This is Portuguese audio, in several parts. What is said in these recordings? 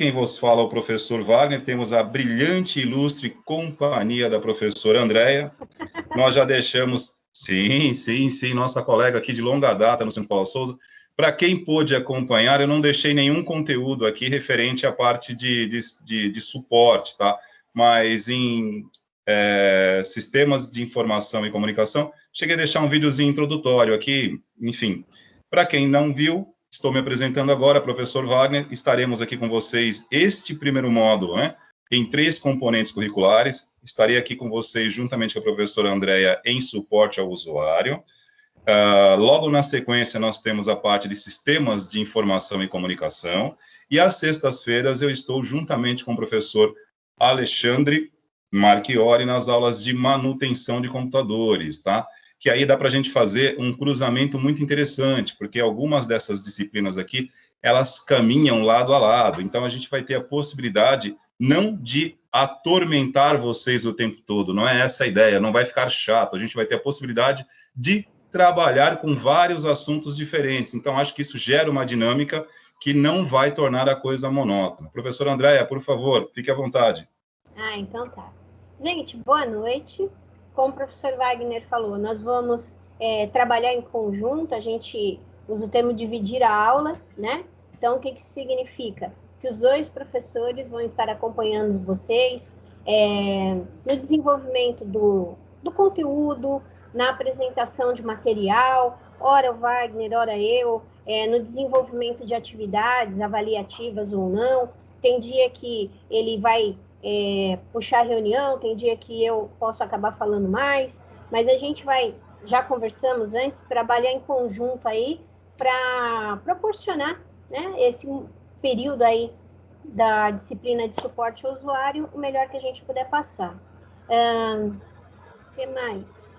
quem vos fala é o professor Wagner, temos a brilhante e ilustre companhia da professora Andréia. Nós já deixamos, sim, nossa colega aqui de longa data no Centro Paulo Souza. Para quem pôde acompanhar, eu não deixei nenhum conteúdo aqui referente à parte de suporte, tá? Mas em sistemas de informação e comunicação, cheguei a deixar um videozinho introdutório aqui, enfim. Para quem não viu, estou me apresentando agora, professor Wagner, estaremos aqui com vocês este primeiro módulo, né? Em 3 componentes curriculares, estarei aqui com vocês juntamente com a professora Andréia em suporte ao usuário. Logo na sequência, nós temos a parte de sistemas de informação e comunicação, e às sextas-feiras eu estou juntamente com o professor Alexandre Marchiori nas aulas de manutenção de computadores, tá? Que aí dá para a gente fazer um cruzamento muito interessante, porque algumas dessas disciplinas aqui, elas caminham lado a lado, então a gente vai ter a possibilidade não de atormentar vocês o tempo todo, não é essa a ideia, não vai ficar chato, a gente vai ter a possibilidade de trabalhar com vários assuntos diferentes. Então, acho que isso gera uma dinâmica que não vai tornar a coisa monótona. Professora Andréia, por favor, fique à vontade. Então tá. Gente, boa noite. Como o professor Wagner falou, nós vamos trabalhar em conjunto, a gente usa o termo dividir a aula, né? Então, o que isso significa? Que os 2 professores vão estar acompanhando vocês no desenvolvimento do conteúdo, na apresentação de material, ora o Wagner, ora eu, no desenvolvimento de atividades avaliativas ou não. Tem dia que ele vai puxar reunião, tem dia que eu posso acabar falando mais, mas a gente vai, já conversamos antes, trabalhar em conjunto aí para proporcionar, né, esse período aí da disciplina de suporte ao usuário o melhor que a gente puder passar. O que mais?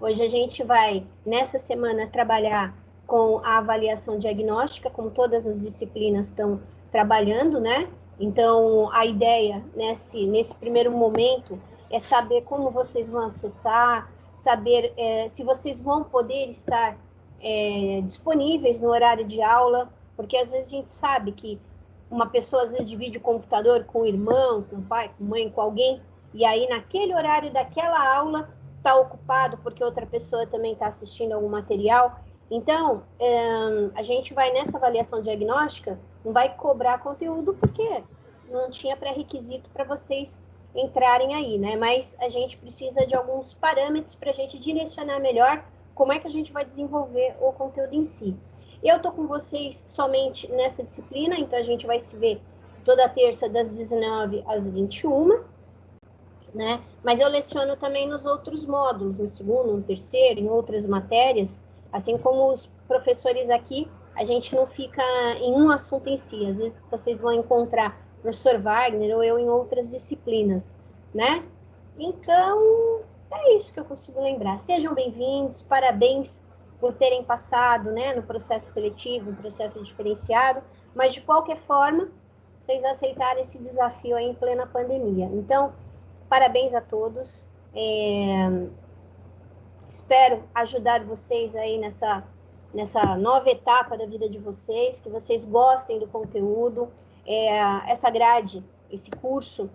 Hoje a gente vai, nessa semana, trabalhar com a avaliação diagnóstica, como todas as disciplinas estão trabalhando, né? Então, a ideia nesse primeiro momento é saber como vocês vão acessar, saber se vocês vão poder estar disponíveis no horário de aula, porque às vezes a gente sabe que uma pessoa às vezes divide o computador com o irmão, com o pai, com a mãe, com alguém, e aí naquele horário daquela aula está ocupado porque outra pessoa também está assistindo algum material. Então, a gente vai nessa avaliação diagnóstica, não vai cobrar conteúdo porque não tinha pré-requisito para vocês entrarem aí, né? Mas a gente precisa de alguns parâmetros para a gente direcionar melhor como é que a gente vai desenvolver o conteúdo em si. Eu estou com vocês somente nessa disciplina, então a gente vai se ver toda terça das 19 às 21, né? Mas eu leciono também nos outros módulos, no segundo, no terceiro, em outras matérias, assim como os professores aqui, a gente não fica em um assunto em si, às vezes vocês vão encontrar o professor Wagner ou eu em outras disciplinas, né? Então, é isso que eu consigo lembrar. Sejam bem-vindos, parabéns por terem passado, né, no processo seletivo, no processo diferenciado, mas de qualquer forma, vocês aceitaram esse desafio aí em plena pandemia. Então, parabéns a todos. Espero ajudar vocês aí nessa nova etapa da vida de vocês, que vocês gostem do conteúdo. Essa grade, esse curso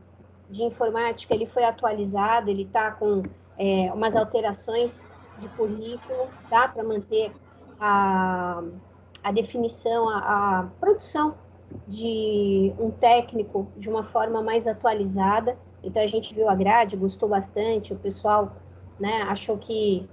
de informática, ele foi atualizado, ele está com umas alterações de currículo, tá? Para manter a definição, a produção de um técnico de uma forma mais atualizada. Então, a gente viu a grade, gostou bastante, o pessoal, né, achou que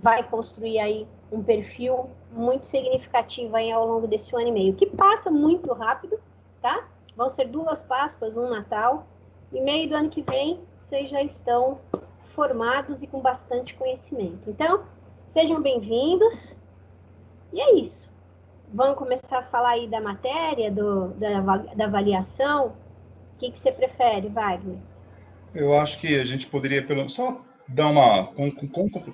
vai construir aí um perfil muito significativo aí ao longo desse 1 ano e meio, que passa muito rápido, tá? Vão ser 2 Páscoas, um Natal, e meio do ano que vem vocês já estão formados e com bastante conhecimento. Então, sejam bem-vindos, e é isso. Vamos começar a falar aí da matéria, da avaliação. O que você prefere, Wagner? Eu acho que a gente poderia só dar uma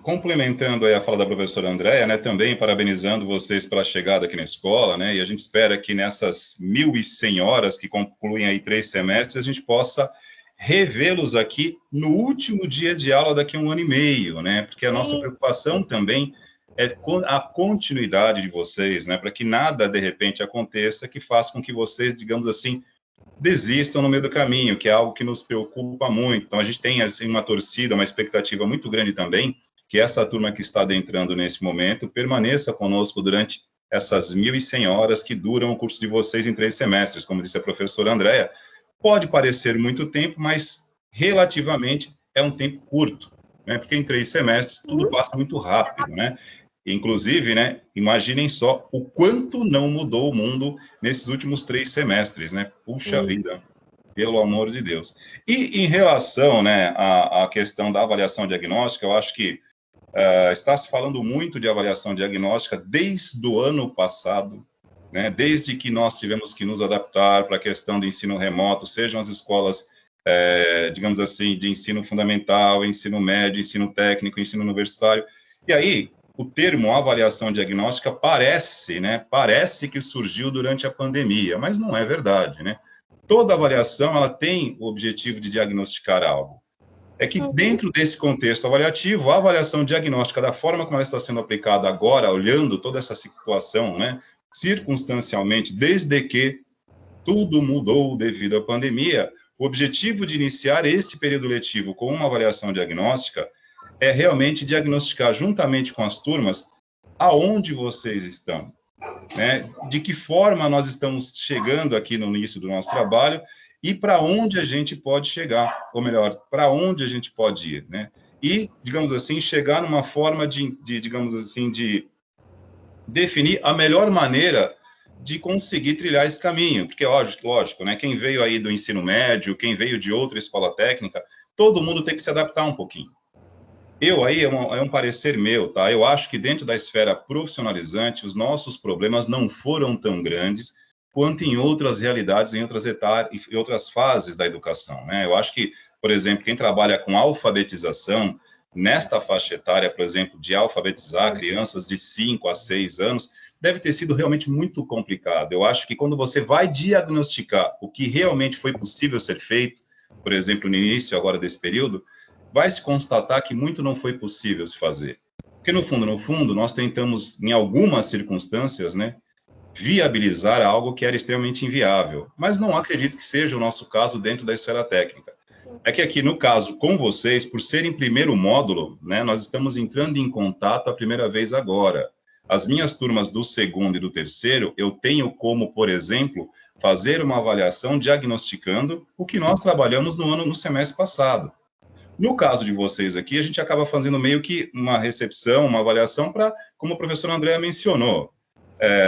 complementando aí a fala da professora Andréia, né, também parabenizando vocês pela chegada aqui na escola, né, e a gente espera que nessas 1.100 horas que concluem aí 3 semestres, a gente possa revê-los aqui no último dia de aula daqui a 1 ano e meio, né, porque a nossa preocupação também é a continuidade de vocês, né, para que nada, de repente, aconteça que faça com que vocês, digamos assim, desistam no meio do caminho, que é algo que nos preocupa muito. Então, a gente tem, assim, uma torcida, uma expectativa muito grande também, que essa turma que está adentrando nesse momento permaneça conosco durante essas 1.100 horas que duram o curso de vocês em 3 semestres, como disse a professora Andréa. Pode parecer muito tempo, mas relativamente é um tempo curto, né? Porque em 3 semestres tudo passa muito rápido, né? Inclusive, né, imaginem só o quanto não mudou o mundo nesses últimos 3 semestres, né? Puxa vida, pelo amor de Deus. E em relação, né, à questão da avaliação diagnóstica, eu acho que está se falando muito de avaliação diagnóstica desde o ano passado, né? Desde que nós tivemos que nos adaptar para a questão do ensino remoto, sejam as escolas, digamos assim, de ensino fundamental, ensino médio, ensino técnico, ensino universitário. E aí, o termo avaliação diagnóstica parece, né, parece que surgiu durante a pandemia, mas não é verdade, né? Toda avaliação, ela tem o objetivo de diagnosticar algo. É que dentro desse contexto avaliativo, a avaliação diagnóstica, da forma como ela está sendo aplicada agora, olhando toda essa situação, né, circunstancialmente, desde que tudo mudou devido à pandemia, o objetivo de iniciar este período letivo com uma avaliação diagnóstica é realmente diagnosticar, juntamente com as turmas, aonde vocês estão, né? De que forma nós estamos chegando aqui no início do nosso trabalho e para onde a gente pode chegar, ou melhor, para onde a gente pode ir, né? E, digamos assim, chegar numa forma digamos assim, de definir a melhor maneira de conseguir trilhar esse caminho, porque lógico, né? Quem veio aí do ensino médio, quem veio de outra escola técnica, todo mundo tem que se adaptar um pouquinho. Aí é um parecer meu, tá? Eu acho que dentro da esfera profissionalizante, os nossos problemas não foram tão grandes quanto em outras realidades, em outras fases da educação, né? Eu acho que, por exemplo, quem trabalha com alfabetização, nesta faixa etária, por exemplo, de alfabetizar crianças de 5 a 6 anos, deve ter sido realmente muito complicado. Eu acho que quando você vai diagnosticar o que realmente foi possível ser feito, por exemplo, no início agora desse período, vai se constatar que muito não foi possível se fazer. Porque, no fundo, nós tentamos, em algumas circunstâncias, né, viabilizar algo que era extremamente inviável. Mas não acredito que seja o nosso caso dentro da esfera técnica. É que aqui, no caso, com vocês, por serem primeiro módulo, né, nós estamos entrando em contato a primeira vez agora. As minhas turmas do segundo e do terceiro, eu tenho como, por exemplo, fazer uma avaliação diagnosticando o que nós trabalhamos no semestre passado. No caso de vocês aqui, a gente acaba fazendo meio que uma recepção, uma avaliação para, como o professor André mencionou,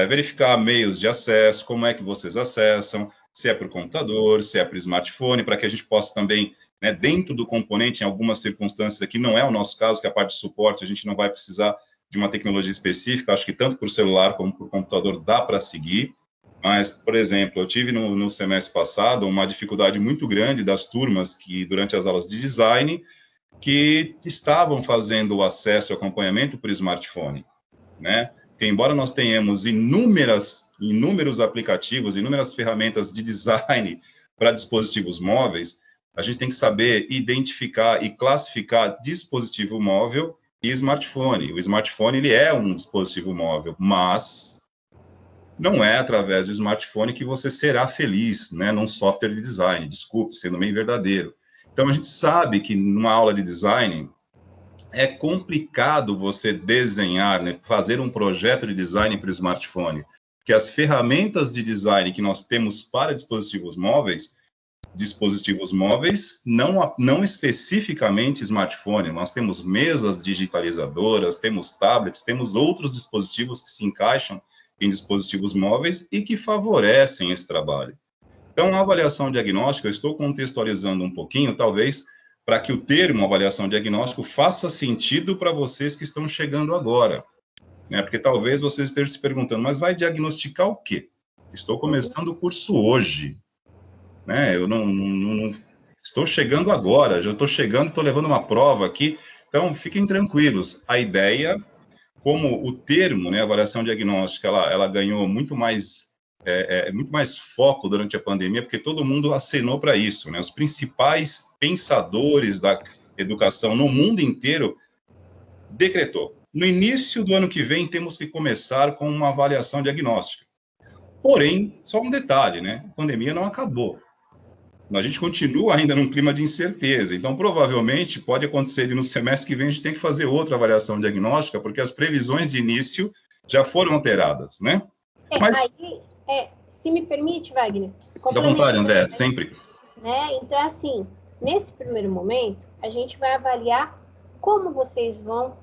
verificar meios de acesso, como é que vocês acessam, se é por computador, se é por smartphone, para que a gente possa também, né, dentro do componente, em algumas circunstâncias aqui, não é o nosso caso, que a parte de suporte, a gente não vai precisar de uma tecnologia específica, acho que tanto por celular como por computador dá para seguir, mas, por exemplo, eu tive no semestre passado uma dificuldade muito grande das turmas que, durante as aulas de design, que estavam fazendo o acesso e acompanhamento por smartphone, né? Porque, embora nós tenhamos inúmeros aplicativos, inúmeras ferramentas de design para dispositivos móveis, a gente tem que saber identificar e classificar dispositivo móvel e smartphone. O smartphone, ele é um dispositivo móvel, mas não é através do smartphone que você será feliz, né, num software de design, desculpe, sendo bem verdadeiro. Então, a gente sabe que numa aula de design é complicado você desenhar, né, fazer um projeto de design para o smartphone, porque as ferramentas de design que nós temos para dispositivos móveis, não especificamente smartphone, nós temos mesas digitalizadoras, temos tablets, temos outros dispositivos que se encaixam em dispositivos móveis e que favorecem esse trabalho. Então, a avaliação diagnóstica, eu estou contextualizando um pouquinho, talvez, para que o termo avaliação diagnóstico faça sentido para vocês que estão chegando agora, né? Porque talvez vocês estejam se perguntando, mas vai diagnosticar o quê? Estou começando o curso hoje, né? Eu não estou chegando agora, já estou chegando, estou levando uma prova aqui, então fiquem tranquilos. A ideia, como o termo, né, avaliação diagnóstica, ela ganhou muito mais foco durante a pandemia, porque todo mundo acenou para isso, né? Os principais pensadores da educação no mundo inteiro decretou, no início do ano que vem, temos que começar com uma avaliação diagnóstica. Porém, só um detalhe, né? A pandemia não acabou. A gente continua ainda num clima de incerteza. Então, provavelmente, pode acontecer no semestre que vem, a gente tem que fazer outra avaliação diagnóstica, porque as previsões de início já foram alteradas, né? Mas... Aí, se me permite, Wagner... Fique à vontade, André, sempre. Né? Então, assim, nesse primeiro momento, a gente vai avaliar como vocês vão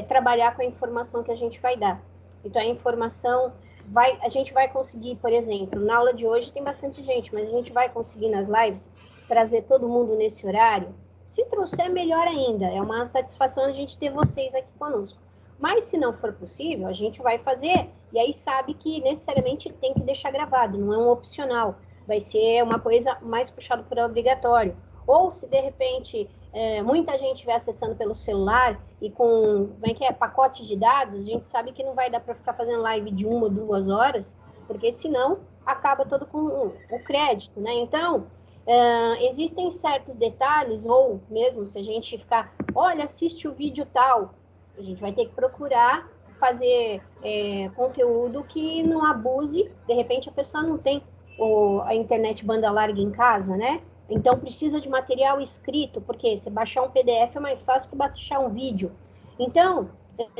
trabalhar com a informação que a gente vai dar. Então, a informação... a gente vai conseguir, por exemplo, na aula de hoje tem bastante gente, mas a gente vai conseguir nas lives trazer todo mundo nesse horário. Se trouxer, melhor ainda. É uma satisfação a gente ter vocês aqui conosco. Mas se não for possível, a gente vai fazer, e aí sabe que necessariamente tem que deixar gravado, não é um opcional. Vai ser uma coisa mais puxada por obrigatório. Ou se de repente muita gente estiver acessando pelo celular e com, pacote de dados, a gente sabe que não vai dar para ficar fazendo live de 1 ou 2 horas, porque senão acaba todo com o crédito, né? Então, existem certos detalhes, ou mesmo se a gente ficar, olha, assiste o vídeo tal, a gente vai ter que procurar fazer conteúdo que não abuse, de repente a pessoa não tem a internet banda larga em casa, né? Então, precisa de material escrito, porque se baixar um PDF é mais fácil que baixar um vídeo. Então,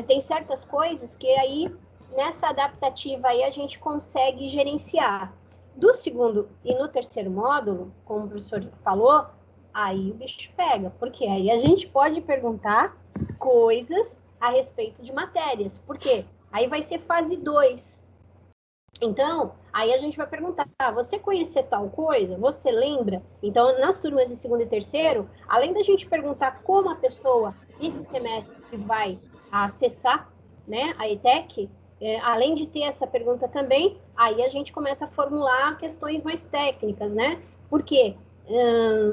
tem certas coisas que aí, nessa adaptativa aí, a gente consegue gerenciar. Do segundo e no terceiro módulo, como o professor falou, aí o bicho pega, porque aí a gente pode perguntar coisas a respeito de matérias. Por quê? Aí vai ser fase 2. Então, aí a gente vai perguntar, você conhecer tal coisa? Você lembra? Então, nas turmas de segundo e terceiro, além da gente perguntar como a pessoa, esse semestre, vai acessar, né, a ETEC, além de ter essa pergunta também, aí a gente começa a formular questões mais técnicas, né? Porque,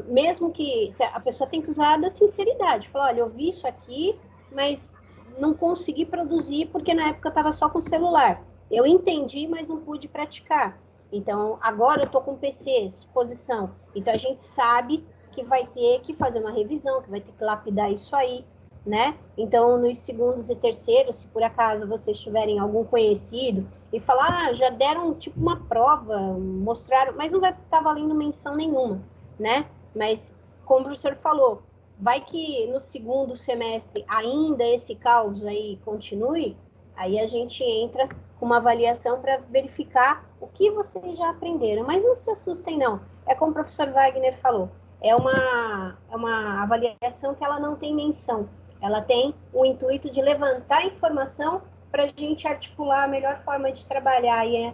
mesmo que a pessoa tem que usar da sinceridade, falar, olha, eu vi isso aqui, mas não consegui produzir porque na época eu estava só com o celular. Eu entendi, mas não pude praticar. Então, agora eu estou com PC, exposição. Então, a gente sabe que vai ter que fazer uma revisão, que vai ter que lapidar isso aí, né? Então, nos segundos e terceiros, se por acaso vocês tiverem algum conhecido e falar, já deram tipo uma prova, mostraram, mas não vai estar valendo menção nenhuma, né? Mas, como o professor falou, vai que no segundo semestre ainda esse caos aí continue, aí a gente entra com uma avaliação para verificar o que vocês já aprenderam. Mas não se assustem, não. É como o professor Wagner falou, é uma avaliação que ela não tem menção. Ela tem o intuito de levantar informação para a gente articular a melhor forma de trabalhar. E é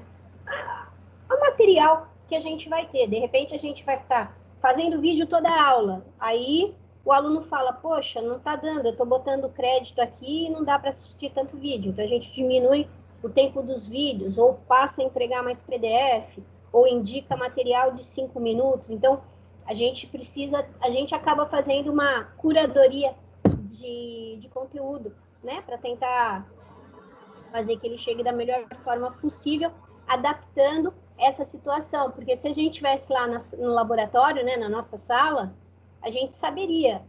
o material que a gente vai ter. De repente, a gente vai ficar fazendo vídeo toda a aula. Aí o aluno fala, poxa, não está dando, eu estou botando crédito aqui e não dá para assistir tanto vídeo. Então, a gente diminui o tempo dos vídeos, ou passa a entregar mais PDF, ou indica material de 5 minutos. Então, a gente acaba fazendo uma curadoria de conteúdo, né? Para tentar fazer que ele chegue da melhor forma possível, adaptando essa situação. Porque se a gente estivesse lá no laboratório, né, na nossa sala, a gente saberia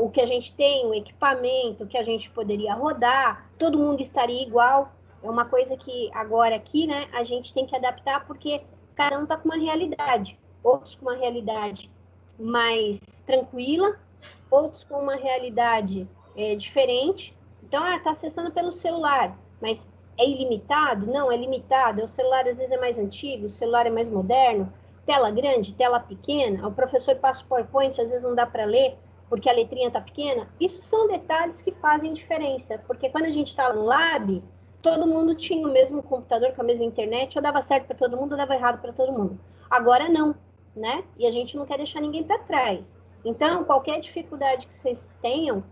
o que a gente tem, o equipamento, que a gente poderia rodar, todo mundo estaria igual. É uma coisa que agora aqui, né, a gente tem que adaptar porque cada um está com uma realidade. Outros com uma realidade mais tranquila, outros com uma realidade diferente. Então, está acessando pelo celular, mas é ilimitado? Não, é limitado. O celular às vezes é mais antigo, o celular é mais moderno, tela grande, tela pequena, o professor passa o PowerPoint, às vezes não dá para ler, porque a letrinha está pequena. Isso são detalhes que fazem diferença, porque quando a gente está no lab, todo mundo tinha o mesmo computador, com a mesma internet, ou dava certo para todo mundo, ou dava errado para todo mundo. Agora não, né? E a gente não quer deixar ninguém para trás. Então, qualquer dificuldade que vocês tenham,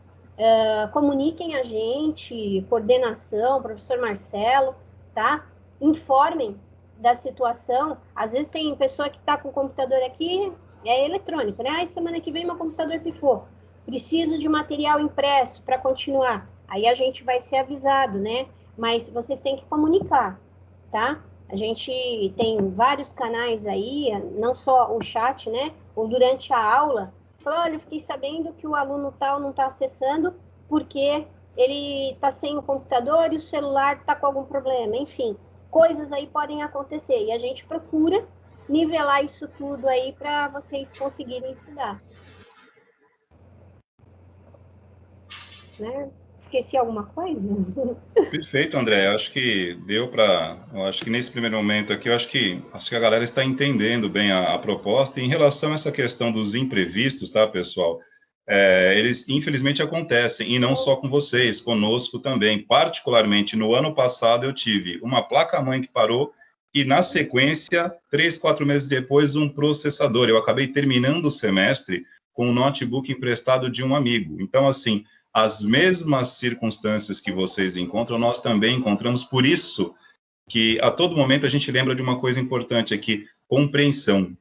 comuniquem a gente, coordenação, professor Marcelo, tá? Informem da situação. Às vezes tem pessoa que está com o computador aqui, é eletrônico, né? Aí semana que vem meu computador pifou. Preciso de material impresso para continuar. Aí a gente vai ser avisado, né? Mas vocês têm que comunicar, tá? A gente tem vários canais aí, não só o chat, né? Ou durante a aula, falou, olha, eu fiquei sabendo que o aluno tal não está acessando porque ele está sem o computador e o celular está com algum problema, enfim, coisas aí podem acontecer e a gente procura nivelar isso tudo aí para vocês conseguirem estudar. Né? Esqueci alguma coisa? Perfeito, André. Acho que deu para. Acho que nesse primeiro momento aqui, acho que a galera está entendendo bem a proposta. E em relação a essa questão dos imprevistos, tá, pessoal? Eles infelizmente acontecem, e não só com vocês, conosco também. Particularmente no ano passado, eu tive uma placa-mãe que parou, e na sequência, 3, 4 meses depois, um processador. Eu acabei terminando o semestre com um notebook emprestado de um amigo. Então, assim, as mesmas circunstâncias que vocês encontram, nós também encontramos. Por isso que a todo momento a gente lembra de uma coisa importante aqui, compreensão,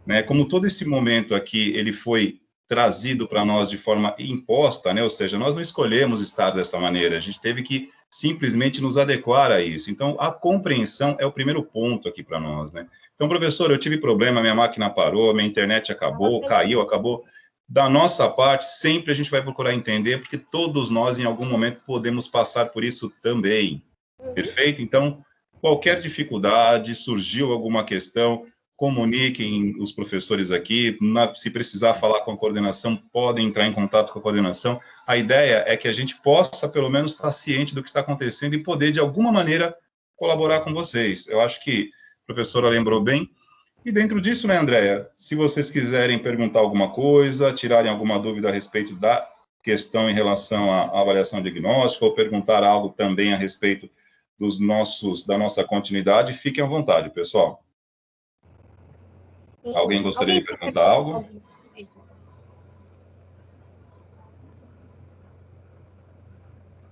né? Como todo esse momento aqui, ele foi trazido para nós de forma imposta, né? Ou seja, nós não escolhemos estar dessa maneira, a gente teve que simplesmente nos adequar a isso. Então, a compreensão é o primeiro ponto aqui para nós, né? Então, professor, eu tive problema, minha máquina parou, minha internet acabou, caiu, acabou. Da nossa parte, sempre a gente vai procurar entender, porque todos nós, em algum momento, podemos passar por isso também. Perfeito? Então, qualquer dificuldade, surgiu alguma questão, comuniquem os professores aqui. Se precisar falar com a coordenação, podem entrar em contato com a coordenação. A ideia é que a gente possa, pelo menos, estar ciente do que está acontecendo e poder, de alguma maneira, colaborar com vocês. Eu acho que a professora lembrou bem. E dentro disso, né, Andréia, se vocês quiserem perguntar alguma coisa, tirarem alguma dúvida a respeito da questão em relação à avaliação diagnóstica, ou perguntar algo também a respeito da nossa continuidade, fiquem à vontade, pessoal. Sim. Alguém gostaria de perguntar algo?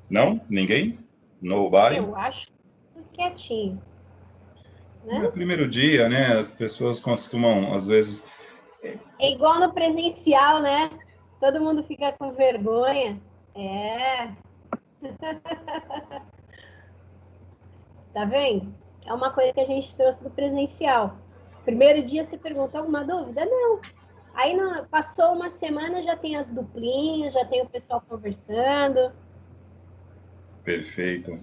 Não? Ninguém? Nobody? Eu acho quietinho. Né? É primeiro dia, né? As pessoas costumam, às vezes... É igual no presencial, né? Todo mundo fica com vergonha. Tá vendo? É uma coisa que a gente trouxe do presencial. Primeiro dia você pergunta alguma dúvida? Não. Aí passou uma semana, já tem as duplinhas, já tem o pessoal conversando. Perfeito.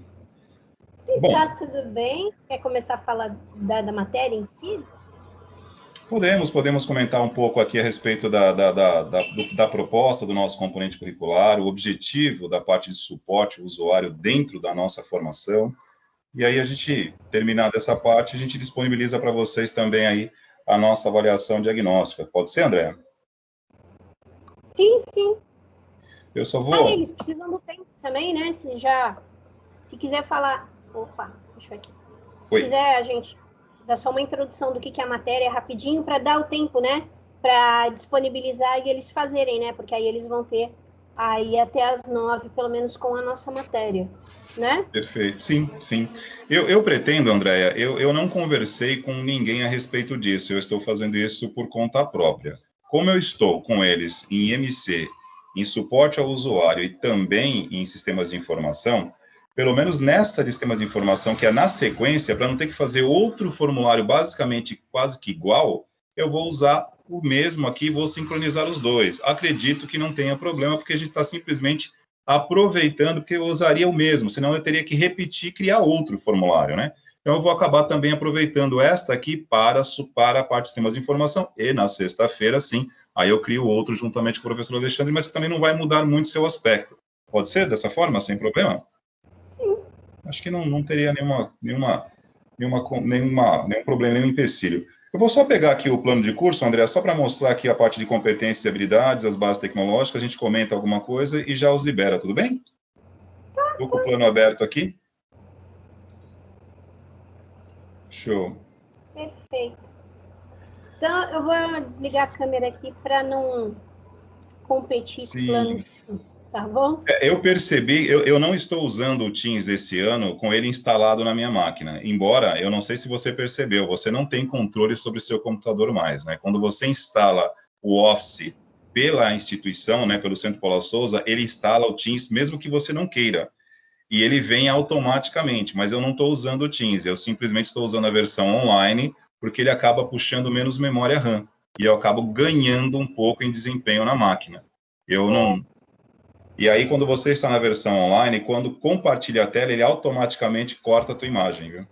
Se tá tudo bem, quer começar a falar da matéria em si? Podemos comentar um pouco aqui a respeito da proposta do nosso componente curricular, o objetivo da parte de suporte ao usuário dentro da nossa formação. E aí, a gente, terminada essa parte, a gente disponibiliza para vocês também aí a nossa avaliação diagnóstica. Pode ser, André? Sim, sim. Eu só vou... eles precisam do tempo também, né? Se quiser falar... Opa, deixa eu aqui. Se quiser, a gente dá só uma introdução do que é a matéria rapidinho, para dar o tempo, né? Para disponibilizar e eles fazerem, né? Porque aí eles vão ter aí até as 9, pelo menos com a nossa matéria, né? Perfeito, sim, sim. Eu pretendo, Andréia, eu não conversei com ninguém a respeito disso, eu estou fazendo isso por conta própria. Como eu estou com eles em IMC, em suporte ao usuário e também em sistemas de informação, pelo menos nessa de sistemas de informação, que é na sequência, para não ter que fazer outro formulário basicamente quase que igual, eu vou usar o mesmo aqui e vou sincronizar os dois. Acredito que não tenha problema, porque a gente está simplesmente aproveitando, porque eu usaria o mesmo, senão eu teria que repetir e criar outro formulário, né? Então, eu vou acabar também aproveitando esta aqui para a parte de sistemas de informação, e na sexta-feira, sim, aí eu crio outro juntamente com o professor Alexandre, mas que também não vai mudar muito seu aspecto. Pode ser dessa forma, sem problema? Sim. Acho que não teria nenhum problema, nenhum empecilho. Eu vou só pegar aqui o plano de curso, André, só para mostrar aqui a parte de competências e habilidades, as bases tecnológicas, a gente comenta alguma coisa e já os libera, tudo bem? Estou com o plano aberto aqui. Show. Perfeito. Então, eu vou desligar a câmera aqui para não competir com o plano, tá bom? Eu percebi, eu não estou usando o Teams esse ano com ele instalado na minha máquina, embora, eu não sei se você percebeu, você não tem controle sobre o seu computador mais, né? Quando você instala o Office pela instituição, né, pelo Centro Paulo Souza, ele instala o Teams mesmo que você não queira, e ele vem automaticamente, mas eu não estou usando o Teams, eu simplesmente estou usando a versão online, porque ele acaba puxando menos memória RAM, e eu acabo ganhando um pouco em desempenho na máquina. Eu não... E aí, quando você está na versão online, quando compartilha a tela, ele automaticamente corta a tua imagem, viu?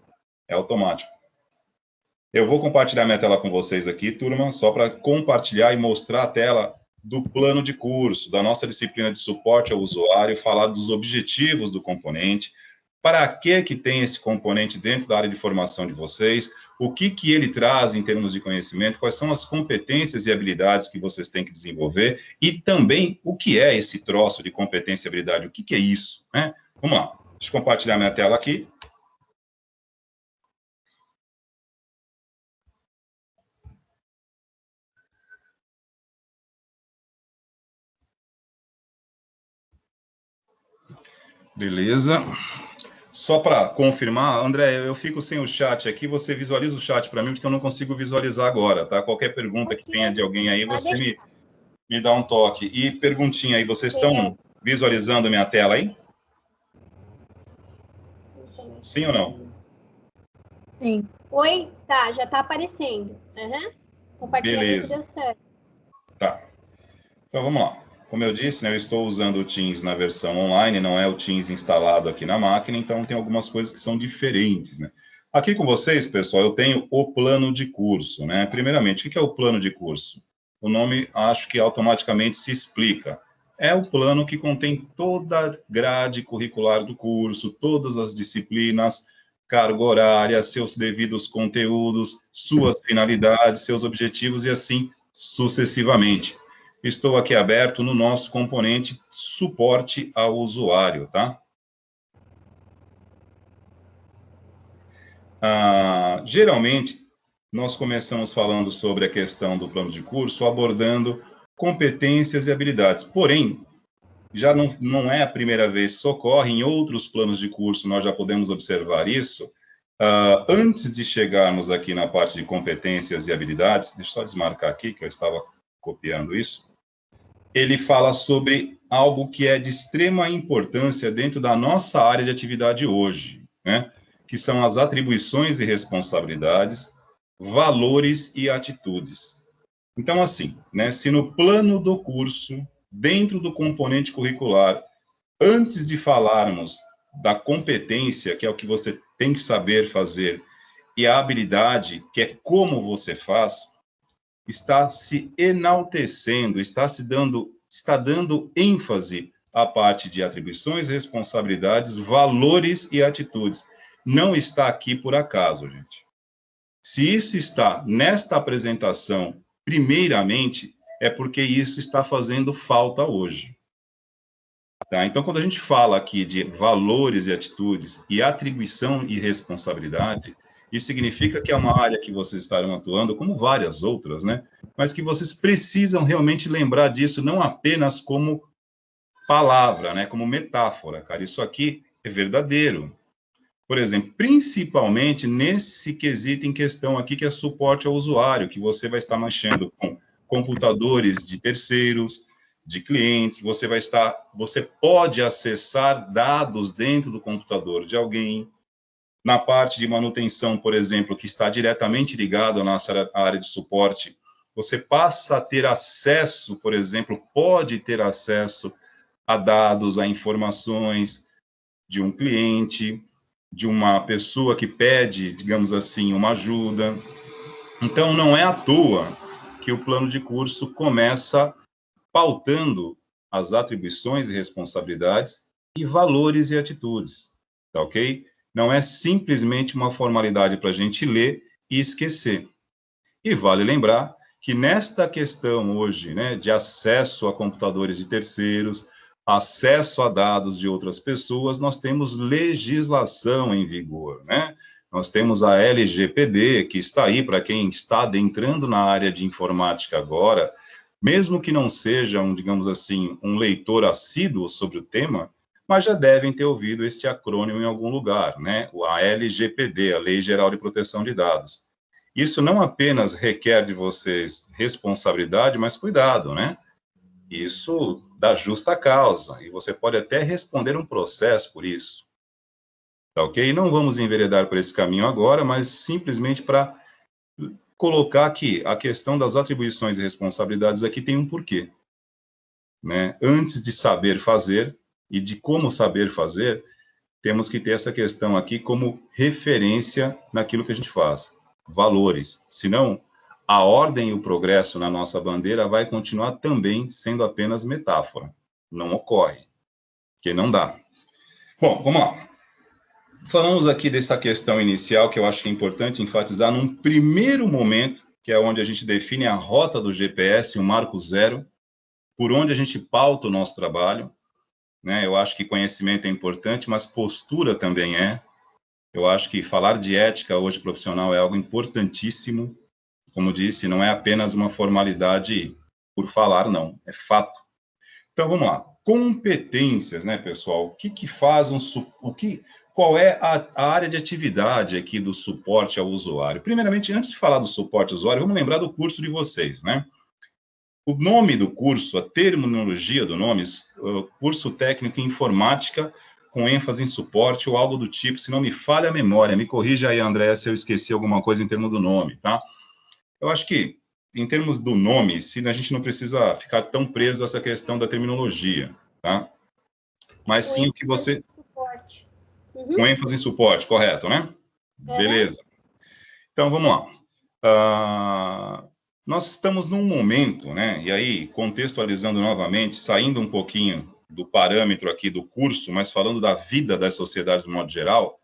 É automático. Eu vou compartilhar minha tela com vocês aqui, turma, só para compartilhar e mostrar a tela do plano de curso, da nossa disciplina de suporte ao usuário, falar dos objetivos do componente, para que tem esse componente dentro da área de formação de vocês, o que ele traz em termos de conhecimento, quais são as competências e habilidades que vocês têm que desenvolver, e também o que é esse troço de competência e habilidade, o que é isso, né? Vamos lá, deixa eu compartilhar minha tela aqui. Beleza. Só para confirmar, André, eu fico sem o chat aqui, você visualiza o chat para mim, porque eu não consigo visualizar agora, tá? Qualquer pergunta que tenha de alguém aí, você me dá um toque. E perguntinha aí, vocês estão visualizando minha tela aí? Sim ou não? Sim. Oi? Tá, já tá aparecendo. Uhum. Compartilhamento deu certo. Tá. Então, vamos lá. Como eu disse, né, eu estou usando o Teams na versão online, não é o Teams instalado aqui na máquina, então tem algumas coisas que são diferentes, né? Aqui com vocês, pessoal, eu tenho o plano de curso, né? Primeiramente, o que é o plano de curso? O nome, acho que automaticamente se explica. É o plano que contém toda a grade curricular do curso, todas as disciplinas, carga horária, seus devidos conteúdos, suas finalidades, seus objetivos e assim sucessivamente. Estou aqui aberto no nosso componente suporte ao usuário, tá? Geralmente, nós começamos falando sobre a questão do plano de curso, abordando competências e habilidades. Porém, já não é a primeira vez, isso ocorre em outros planos de curso, nós já podemos observar isso. Antes de chegarmos aqui na parte de competências e habilidades, deixa eu só desmarcar aqui, que eu estava copiando isso. Ele fala sobre algo que é de extrema importância dentro da nossa área de atividade hoje, né? Que são as atribuições e responsabilidades, valores e atitudes. Então, assim, né, se no plano do curso, dentro do componente curricular, antes de falarmos da competência, que é o que você tem que saber fazer, e a habilidade, que é como você faz, está se enaltecendo, está dando ênfase à parte de atribuições, responsabilidades, valores e atitudes. Não está aqui por acaso, gente. Se isso está nesta apresentação, primeiramente, é porque isso está fazendo falta hoje. Tá? Então, quando a gente fala aqui de valores e atitudes e atribuição e responsabilidade, isso significa que é uma área que vocês estarão atuando, como várias outras, né? Mas que vocês precisam realmente lembrar disso, não apenas como palavra, né? Como metáfora, cara. Isso aqui é verdadeiro. Por exemplo, principalmente nesse quesito em questão aqui, que é suporte ao usuário, que você vai estar mexendo com computadores de terceiros, de clientes, você pode acessar dados dentro do computador de alguém. Na parte de manutenção, por exemplo, que está diretamente ligado à nossa área de suporte, você passa a ter acesso, por exemplo, pode ter acesso a dados, a informações de um cliente, de uma pessoa que pede, digamos assim, uma ajuda. Então, não é à toa que o plano de curso começa pautando as atribuições e responsabilidades e valores e atitudes, tá ok? Não é simplesmente uma formalidade para a gente ler e esquecer. E vale lembrar que nesta questão hoje, né, de acesso a computadores de terceiros, acesso a dados de outras pessoas, nós temos legislação em vigor, né? Nós temos a LGPD, que está aí para quem está adentrando na área de informática agora, mesmo que não seja, digamos assim, um leitor assíduo sobre o tema, mas já devem ter ouvido este acrônimo em algum lugar, né? A LGPD, a Lei Geral de Proteção de Dados. Isso não apenas requer de vocês responsabilidade, mas cuidado, né? Isso dá justa causa, e você pode até responder um processo por isso. Tá ok? Não vamos enveredar por esse caminho agora, mas simplesmente para colocar que a questão das atribuições e responsabilidades aqui tem um porquê. né? Antes de saber fazer e de como saber fazer, temos que ter essa questão aqui como referência naquilo que a gente faz. Valores. Senão, a ordem e o progresso na nossa bandeira vai continuar também sendo apenas metáfora. Não ocorre. Porque não dá. Bom, vamos lá. Falamos aqui dessa questão inicial, que eu acho que é importante enfatizar num primeiro momento, que é onde a gente define a rota do GPS, o marco zero, por onde a gente pauta o nosso trabalho, né? Eu acho que conhecimento é importante, mas postura também é. Eu acho que falar de ética hoje profissional é algo importantíssimo. Como disse, não é apenas uma formalidade por falar, não, é fato. Então, vamos lá. Competências, né, pessoal? O que faz qual é a área de atividade aqui do suporte ao usuário? Primeiramente, antes de falar do suporte ao usuário, vamos lembrar do curso de vocês, né? O nome do curso, a terminologia do nome, curso técnico em informática com ênfase em suporte ou algo do tipo, se não me falha a memória, me corrija aí, André, se eu esqueci alguma coisa em termos do nome, tá? Eu acho que, em termos do nome, a gente não precisa ficar tão preso a essa questão da terminologia, tá? Mas sim o que você... Suporte. Com ênfase em suporte, correto, né? Beleza. Então, vamos lá. Nós estamos num momento, né? E aí, contextualizando novamente, saindo um pouquinho do parâmetro aqui do curso, mas falando da vida das sociedades de modo geral,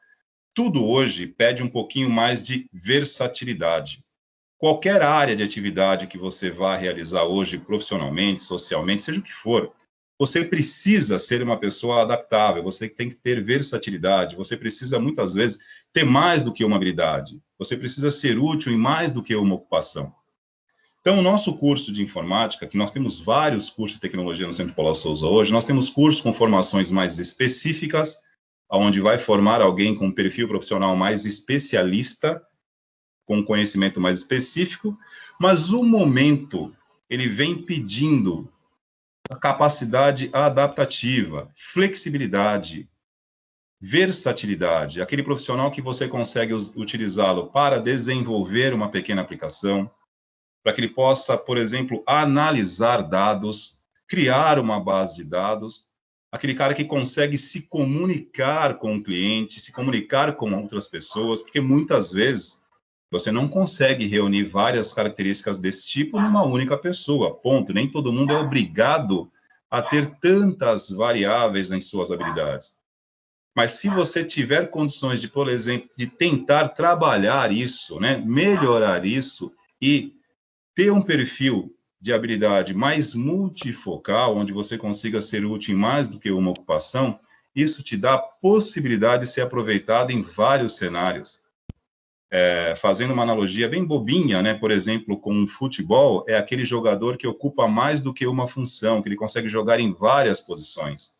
tudo hoje pede um pouquinho mais de versatilidade. Qualquer área de atividade que você vá realizar hoje, profissionalmente, socialmente, seja o que for, você precisa ser uma pessoa adaptável, você tem que ter versatilidade, você precisa, muitas vezes, ter mais do que uma habilidade, você precisa ser útil em mais do que uma ocupação. Então, o nosso curso de informática, que nós temos vários cursos de tecnologia no Centro Paulo Souza hoje, nós temos cursos com formações mais específicas, onde vai formar alguém com um perfil profissional mais especialista, com conhecimento mais específico, mas o momento, ele vem pedindo a capacidade adaptativa, flexibilidade, versatilidade, aquele profissional que você consegue utilizá-lo para desenvolver uma pequena aplicação, para que ele possa, por exemplo, analisar dados, criar uma base de dados, aquele cara que consegue se comunicar com o cliente, se comunicar com outras pessoas, porque muitas vezes você não consegue reunir várias características desse tipo numa única pessoa, ponto. Nem todo mundo é obrigado a ter tantas variáveis em suas habilidades. Mas se você tiver condições de, por exemplo, de tentar trabalhar isso, né, melhorar isso e ter um perfil de habilidade mais multifocal, onde você consiga ser útil em mais do que uma ocupação, isso te dá a possibilidade de ser aproveitado em vários cenários. Fazendo uma analogia bem bobinha, né? Por exemplo, com o futebol, é aquele jogador que ocupa mais do que uma função, que ele consegue jogar em várias posições.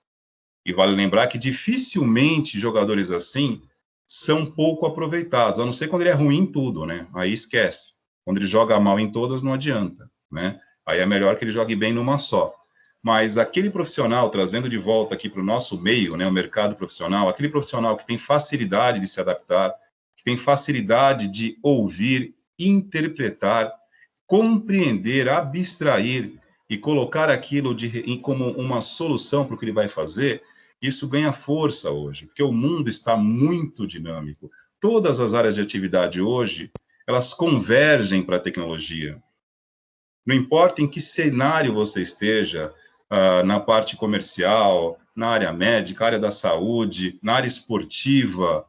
E vale lembrar que dificilmente jogadores assim são pouco aproveitados, a não ser quando ele é ruim em tudo, né? Aí esquece. Quando ele joga mal em todas, não adianta, né? Aí é melhor que ele jogue bem numa só. Mas aquele profissional, trazendo de volta aqui para o nosso meio, né, o mercado profissional, aquele profissional que tem facilidade de se adaptar, que tem facilidade de ouvir, interpretar, compreender, abstrair e colocar aquilo como uma solução para o que ele vai fazer, isso ganha força hoje, porque o mundo está muito dinâmico. Todas as áreas de atividade hoje, elas convergem para a tecnologia. Não importa em que cenário você esteja, na parte comercial, na área médica, área da saúde, na área esportiva,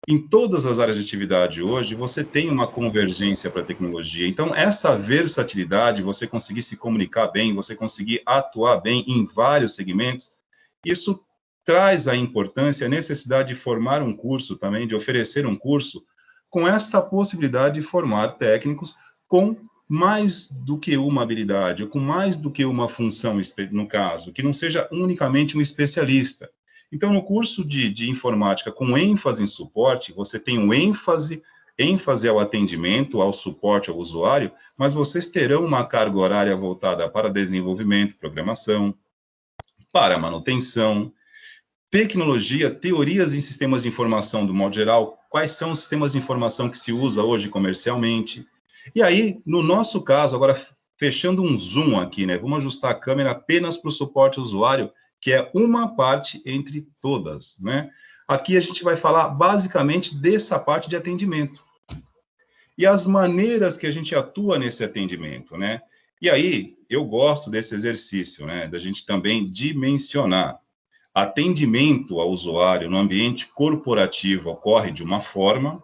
em todas as áreas de atividade hoje, você tem uma convergência para a tecnologia. Então, essa versatilidade, você conseguir se comunicar bem, você conseguir atuar bem em vários segmentos, isso traz a importância, a necessidade de formar um curso também, de oferecer um curso com essa possibilidade de formar técnicos com mais do que uma habilidade, ou com mais do que uma função, no caso, que não seja unicamente um especialista. Então, no curso de informática com ênfase em suporte, você tem um ênfase ao atendimento, ao suporte ao usuário, mas vocês terão uma carga horária voltada para desenvolvimento, programação, para manutenção, tecnologia, teorias em sistemas de informação do modo geral, quais são os sistemas de informação que se usa hoje comercialmente. E aí, no nosso caso, agora fechando um zoom aqui, né? Vamos ajustar a câmera apenas para o suporte ao usuário, que é uma parte entre todas, né? Aqui a gente vai falar basicamente dessa parte de atendimento. E as maneiras que a gente atua nesse atendimento, né? E aí, eu gosto desse exercício, né? Da gente também dimensionar. Atendimento ao usuário no ambiente corporativo ocorre de uma forma,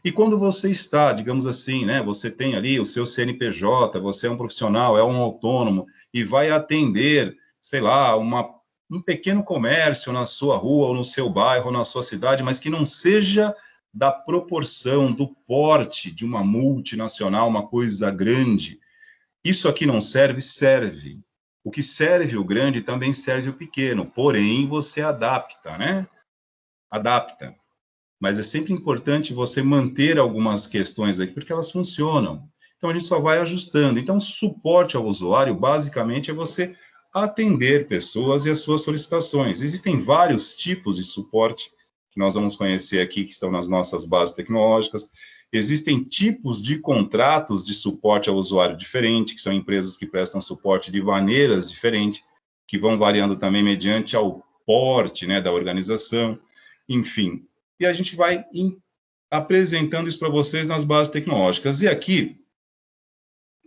e quando você está, digamos assim, né? Você tem ali o seu CNPJ, você é um profissional, é um autônomo, e vai atender, sei lá, um pequeno comércio na sua rua, ou no seu bairro, ou na sua cidade, mas que não seja da proporção, do porte de uma multinacional, uma coisa grande. Isso aqui não serve? Serve. O que serve o grande também serve o pequeno, porém você adapta, né? Adapta. Mas é sempre importante você manter algumas questões aqui, porque elas funcionam. Então, a gente só vai ajustando. Então, suporte ao usuário, basicamente, é você atender pessoas e as suas solicitações. Existem vários tipos de suporte que nós vamos conhecer aqui, que estão nas nossas bases tecnológicas. Existem tipos de contratos de suporte ao usuário diferente, que são empresas que prestam suporte de maneiras diferentes, que vão variando também mediante ao porte, né, da organização, enfim. E a gente vai apresentando isso para vocês nas bases tecnológicas. E aqui,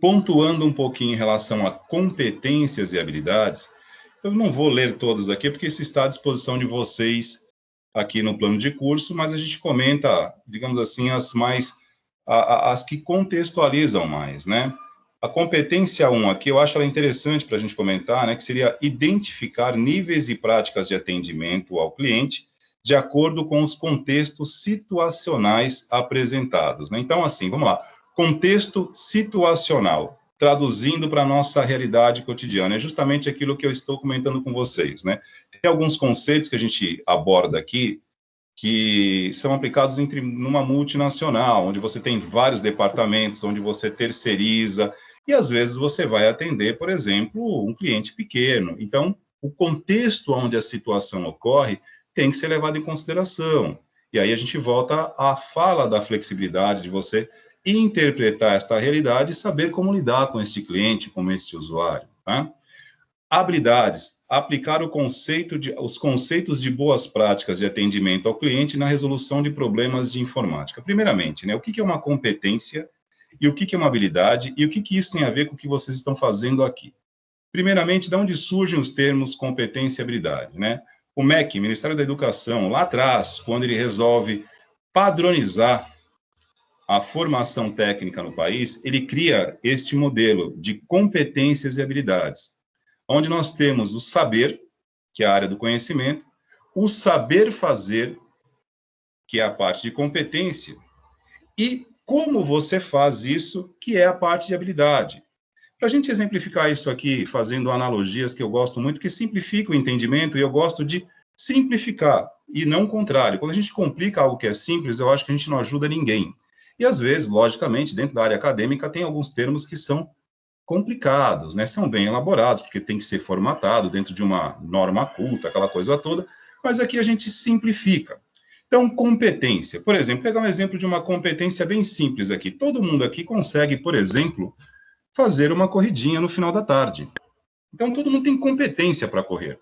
pontuando um pouquinho em relação a competências e habilidades, eu não vou ler todas aqui, porque isso está à disposição de vocês aqui no plano de curso, mas a gente comenta, digamos assim, as que contextualizam mais, né? A competência 1 aqui, eu acho ela interessante para a gente comentar, né, que seria identificar níveis e práticas de atendimento ao cliente de acordo com os contextos situacionais apresentados, né? Então, assim, vamos lá. Contexto situacional, traduzindo para a nossa realidade cotidiana, é justamente aquilo que eu estou comentando com vocês, né? Tem alguns conceitos que a gente aborda aqui, que são aplicados numa multinacional, onde você tem vários departamentos, onde você terceiriza, e às vezes você vai atender, por exemplo, um cliente pequeno. Então, o contexto onde a situação ocorre tem que ser levado em consideração. E aí a gente volta à fala da flexibilidade, de você interpretar esta realidade e saber como lidar com este cliente, com este usuário, tá? Habilidades, aplicar os conceitos de boas práticas de atendimento ao cliente na resolução de problemas de informática. Primeiramente, né, o que é uma competência e o que é uma habilidade e o que isso tem a ver com o que vocês estão fazendo aqui. Primeiramente, de onde surgem os termos competência e habilidade, né? O MEC, Ministério da Educação, lá atrás, quando ele resolve padronizar a formação técnica no país, ele cria este modelo de competências e habilidades, onde nós temos o saber, que é a área do conhecimento, o saber fazer, que é a parte de competência, e como você faz isso, que é a parte de habilidade. Para a gente exemplificar isso aqui, fazendo analogias que eu gosto muito, que simplifica o entendimento, e eu gosto de simplificar, e não o contrário. Quando a gente complica algo que é simples, eu acho que a gente não ajuda ninguém. E às vezes, logicamente, dentro da área acadêmica, tem alguns termos que são complicados, né? São bem elaborados, porque tem que ser formatado dentro de uma norma culta, aquela coisa toda, mas aqui a gente simplifica. Então, competência. Por exemplo, pegar um exemplo de uma competência bem simples aqui. Todo mundo aqui consegue, por exemplo, fazer uma corridinha no final da tarde. Então, todo mundo tem competência para correr.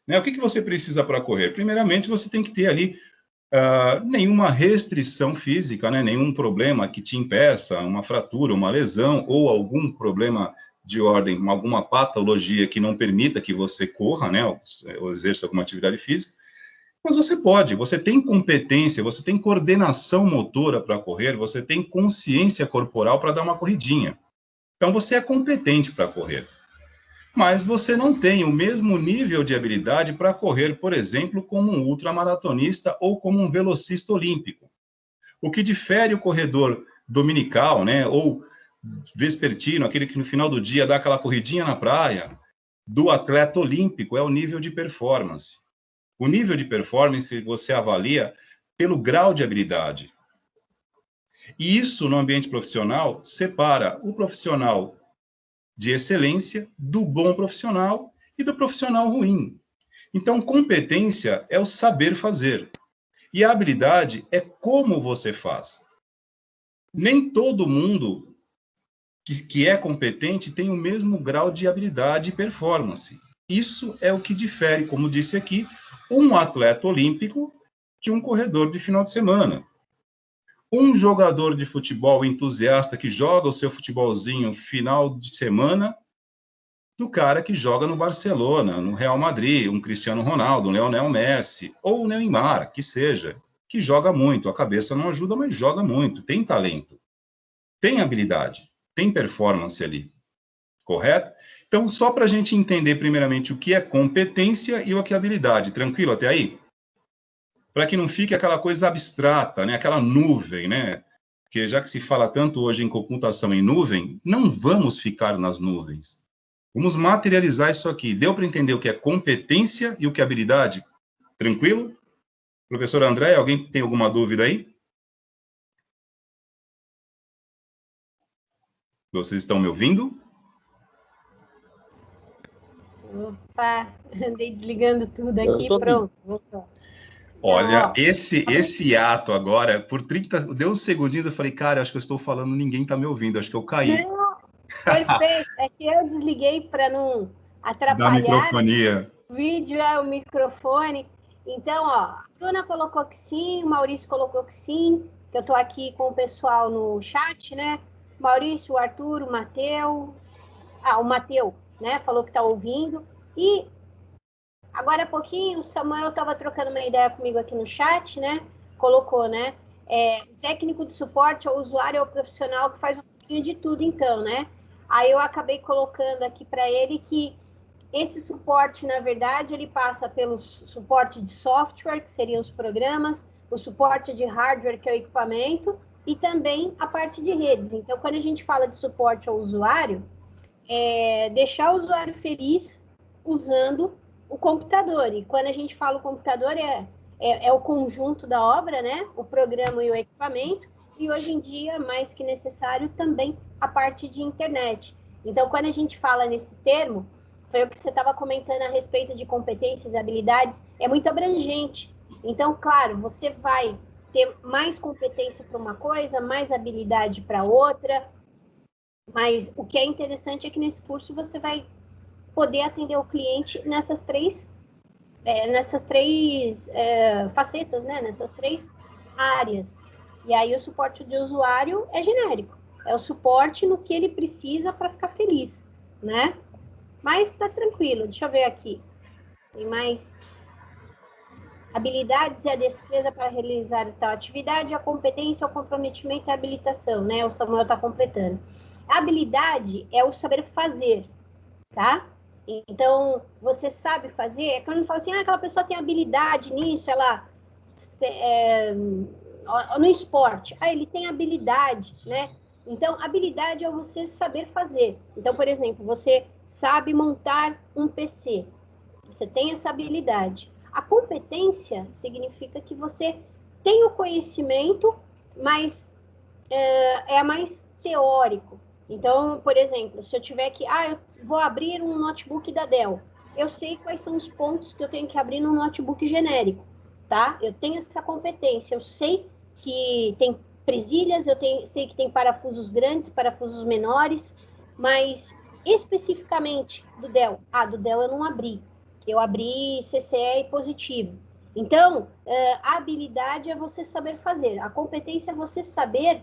Né? O que você precisa para correr? Primeiramente, você tem que ter ali nenhuma restrição física, né? Nenhum problema que te impeça, uma fratura, uma lesão, ou algum problema de ordem, alguma patologia que não permita que você corra, né? Ou exerça alguma atividade física. Mas você tem competência, você tem coordenação motora para correr, você tem consciência corporal para dar uma corridinha. Então, você é competente para correr. Mas você não tem o mesmo nível de habilidade para correr, por exemplo, como um ultramaratonista ou como um velocista olímpico. O que difere o corredor dominical, né, ou vespertino, aquele que no final do dia dá aquela corridinha na praia, do atleta olímpico é o nível de performance. O nível de performance você avalia pelo grau de habilidade. E isso, no ambiente profissional, separa o profissional de excelência do bom profissional e do profissional ruim. Então, competência é o saber fazer. E a habilidade é como você faz. Nem todo mundo que é competente tem o mesmo grau de habilidade e performance. Isso é o que difere, como disse aqui, um atleta olímpico de um corredor de final de semana. Um jogador de futebol entusiasta que joga o seu futebolzinho final de semana do cara que joga no Barcelona, no Real Madrid, um Cristiano Ronaldo, um Lionel Messi, ou o Neymar, que seja, que joga muito. A cabeça não ajuda, mas joga muito, tem talento, tem habilidade, tem performance ali, correto? Então, só para a gente entender primeiramente o que é competência e o que é habilidade. Tranquilo até aí? Para que não fique aquela coisa abstrata, né? Aquela nuvem, né? Porque já que se fala tanto hoje em computação em nuvem, não vamos ficar nas nuvens. Vamos materializar isso aqui. Deu para entender o que é competência e o que é habilidade? Tranquilo? Professor André, alguém tem alguma dúvida aí? Vocês estão me ouvindo? Opa, andei desligando tudo aqui, pronto, voltou. Olha, esse ato agora, por 30, deu uns segundinhos, eu falei, cara, acho que eu estou falando, ninguém está me ouvindo, acho que eu caí. Não, perfeito. É que eu desliguei para não Da atrapalhar, né? microfonia. O vídeo é o microfone. Então, ó, a Bruna colocou que sim, o Maurício colocou que sim, que eu estou aqui com o pessoal no chat, né? Maurício, o Arthur, o Matheus. O Matheus, né? Falou que está ouvindo. E agora há pouquinho o Samuel estava trocando uma ideia comigo aqui no chat, né? Colocou, né? O técnico de suporte ao usuário é o profissional que faz um pouquinho de tudo, então, né? Aí eu acabei colocando aqui para ele que esse suporte, na verdade, ele passa pelo suporte de software, que seriam os programas, o suporte de hardware, que é o equipamento, e também a parte de redes. Então, quando a gente fala de suporte ao usuário, deixar o usuário feliz usando o computador. E quando a gente fala o computador, é o conjunto da obra, né? O programa e o equipamento. E hoje em dia, mais que necessário, também a parte de internet. Então, quando a gente fala nesse termo, foi o que você estava comentando a respeito de competências e habilidades, é muito abrangente. Então, claro, você vai ter mais competência para uma coisa, mais habilidade para outra, mas o que é interessante é que nesse curso você vai poder atender o cliente nessas três facetas, né? Nessas três áreas. E aí o suporte de usuário é genérico. É o suporte no que ele precisa para ficar feliz, né? Mas tá tranquilo. Deixa eu ver aqui. Tem mais habilidades e a destreza para realizar tal atividade, a competência, o comprometimento e a habilitação, né? O Samuel está completando. A habilidade é o saber fazer, tá? Então, você sabe fazer, é quando fala assim, aquela pessoa tem habilidade nisso, ela no esporte, ele tem habilidade, né? Então, habilidade é você saber fazer. Então, por exemplo, você sabe montar um PC, você tem essa habilidade. A competência significa que você tem o conhecimento, mas é mais teórico. Então, por exemplo, se eu tiver que, eu vou abrir um notebook da Dell, eu sei quais são os pontos que eu tenho que abrir num notebook genérico, tá? Eu tenho essa competência, eu sei que tem presilhas, sei que tem parafusos grandes, parafusos menores, mas especificamente do Dell, do Dell eu não abri, eu abri CCE e positivo. Então, a habilidade é você saber fazer, a competência é você saber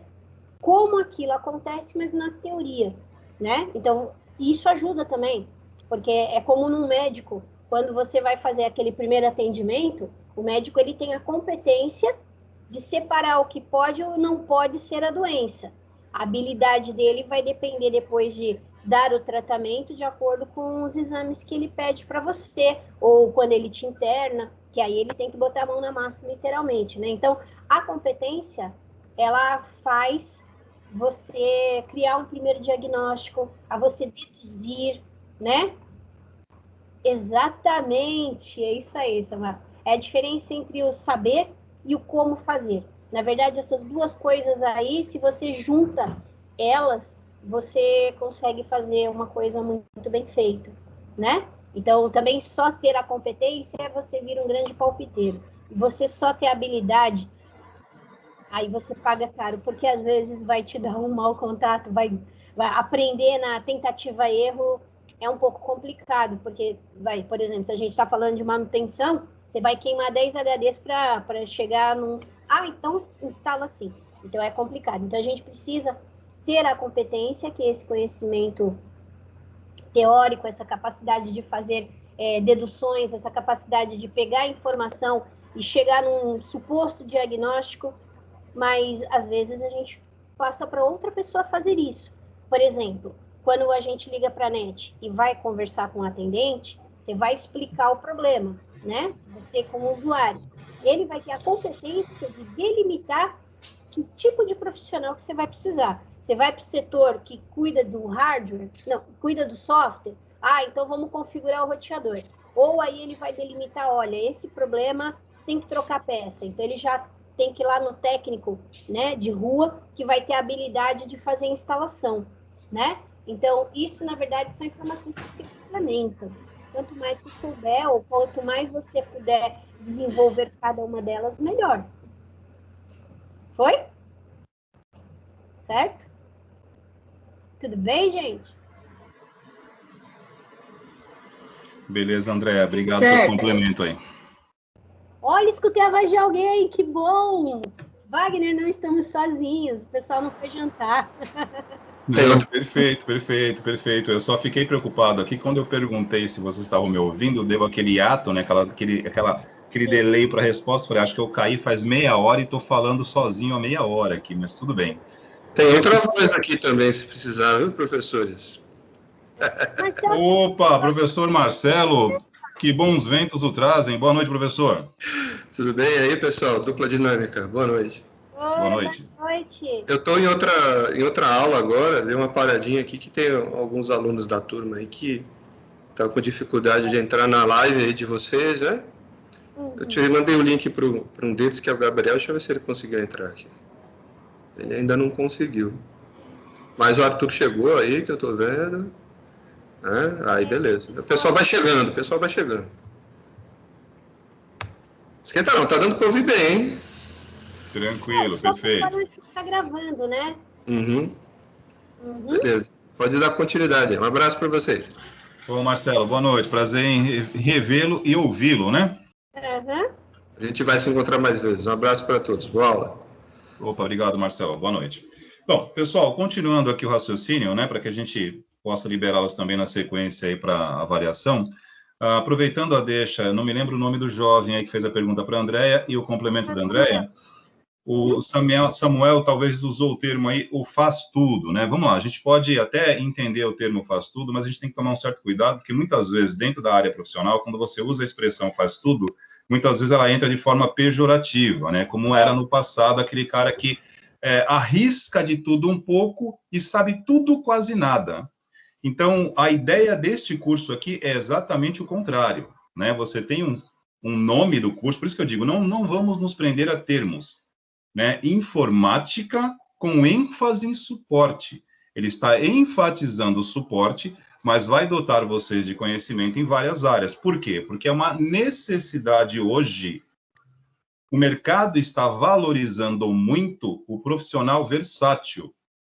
como aquilo acontece, mas na teoria, né? Então, isso ajuda também, porque é como num médico, quando você vai fazer aquele primeiro atendimento, o médico ele tem a competência de separar o que pode ou não pode ser a doença. A habilidade dele vai depender depois de dar o tratamento de acordo com os exames que ele pede para você, ou quando ele te interna, que aí ele tem que botar a mão na massa literalmente, né? Então, a competência, ela faz você criar um primeiro diagnóstico, a você deduzir, né? Exatamente, é isso aí, Samara. É a diferença entre o saber e o como fazer. Na verdade, essas duas coisas aí, se você junta elas, você consegue fazer uma coisa muito bem feita, né? Então, também só ter a competência é você vir um grande palpiteiro. Você só ter habilidade, aí você paga caro, porque às vezes vai te dar um mau contato, vai aprender na tentativa erro é um pouco complicado, porque, por exemplo, se a gente está falando de manutenção, você vai queimar 10 HDs para chegar num... então instala assim. Então é complicado. Então a gente precisa ter a competência, que é esse conhecimento teórico, essa capacidade de fazer deduções, essa capacidade de pegar a informação e chegar num suposto diagnóstico, mas às vezes a gente passa para outra pessoa fazer isso. Por exemplo, quando a gente liga para a NET e vai conversar com o atendente, você vai explicar o problema, né? Você como usuário. Ele vai ter a competência de delimitar que tipo de profissional que você vai precisar. Você vai para o setor que cuida do hardware? Não, cuida do software? Então vamos configurar o roteador. Ou aí ele vai delimitar, olha, esse problema tem que trocar peça. Então ele já tem que ir lá no técnico, né, de rua, que vai ter a habilidade de fazer a instalação, né? Então, isso, na verdade, são informações que se complementam. Quanto mais você souber, ou quanto mais você puder desenvolver cada uma delas, melhor. Foi? Certo? Tudo bem, gente? Beleza, André. Obrigado pelo complemento aí. Olha, escutei a voz de alguém, que bom! Wagner, não estamos sozinhos, o pessoal não foi jantar. Não, perfeito. Eu só fiquei preocupado aqui quando eu perguntei se vocês estavam me ouvindo, deu aquele ato, né, aquele delay para a resposta. Falei, acho que eu caí faz meia hora e estou falando sozinho há meia hora aqui, mas tudo bem. Tem outra coisa aqui também, se precisar, viu, professores? Opa, professor Marcelo, que bons ventos o trazem. Boa noite, professor. Tudo bem aí, pessoal? Dupla dinâmica, boa noite. Boa noite. Boa noite. Eu estou em outra aula agora, dei uma paradinha aqui, que tem alguns alunos da turma aí que estão com dificuldade de entrar na live aí de vocês, né? Eu mandei o link para um deles, que é o Gabriel, deixa eu ver se ele conseguiu entrar aqui. Ele ainda não conseguiu. Mas o Arthur chegou aí, que eu estou vendo. Aí, beleza. O pessoal vai chegando, Esquenta não, tá dando para ouvir bem, hein? Tranquilo, perfeito. Só está gravando, né? Beleza. Pode dar continuidade. Um abraço para vocês. Bom, Marcelo, boa noite. Prazer em revê-lo e ouvi-lo, né? A gente vai se encontrar mais vezes. Um abraço para todos. Boa aula. Opa, obrigado, Marcelo. Boa noite. Bom, pessoal, continuando aqui o raciocínio, né, para que a gente possa liberá-los também na sequência aí para avaliação. Aproveitando a deixa, não me lembro o nome do jovem aí que fez a pergunta para a Andréia e o complemento da Andréia. O Samuel talvez usou o termo aí, o faz tudo, né? Vamos lá, a gente pode até entender o termo faz tudo, mas a gente tem que tomar um certo cuidado, porque muitas vezes, dentro da área profissional, quando você usa a expressão faz tudo, muitas vezes ela entra de forma pejorativa, né? Como era no passado, aquele cara que arrisca de tudo um pouco e sabe tudo quase nada. Então, a ideia deste curso aqui é exatamente o contrário, né? Você tem um nome do curso, por isso que eu digo, não vamos nos prender a termos, né? Informática com ênfase em suporte. Ele está enfatizando o suporte, mas vai dotar vocês de conhecimento em várias áreas. Por quê? Porque é uma necessidade hoje. O mercado está valorizando muito o profissional versátil.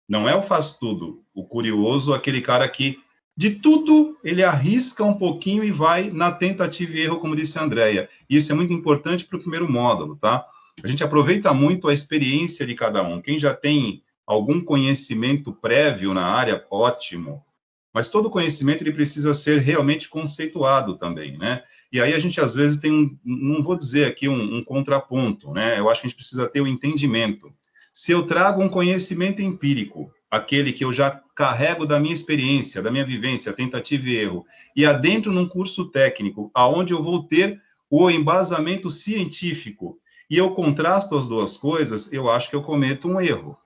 Não é o faz tudo, o curioso, aquele cara que, de tudo, ele arrisca um pouquinho e vai na tentativa e erro, como disse a Andréia. E isso é muito importante para o primeiro módulo, tá? A gente aproveita muito a experiência de cada um. Quem já tem algum conhecimento prévio na área, ótimo. Mas todo conhecimento ele precisa ser realmente conceituado também, né? E aí a gente, às vezes, tem não vou dizer aqui um contraponto, né? Eu acho que a gente precisa ter o entendimento. Se eu trago um conhecimento empírico, aquele que eu já carrego da minha experiência, da minha vivência, tentativa e erro, e adentro num curso técnico, aonde eu vou ter o embasamento científico, e eu contrasto as duas coisas, eu acho que eu cometo um erro.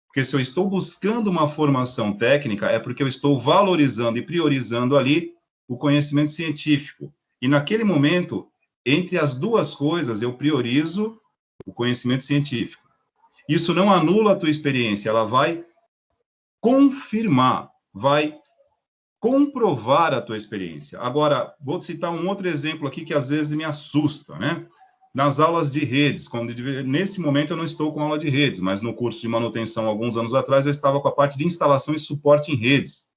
Porque se eu estou buscando uma formação técnica, é porque eu estou valorizando e priorizando ali o conhecimento científico. E naquele momento, entre as duas coisas, eu priorizo o conhecimento científico. Isso não anula a tua experiência, ela vai confirmar, vai comprovar a tua experiência. Agora, vou citar um outro exemplo aqui que às vezes me assusta, né? nas aulas de redes, nesse momento eu não estou com aula de redes, mas no curso de manutenção, alguns anos atrás, eu estava com a parte de instalação e suporte em redes.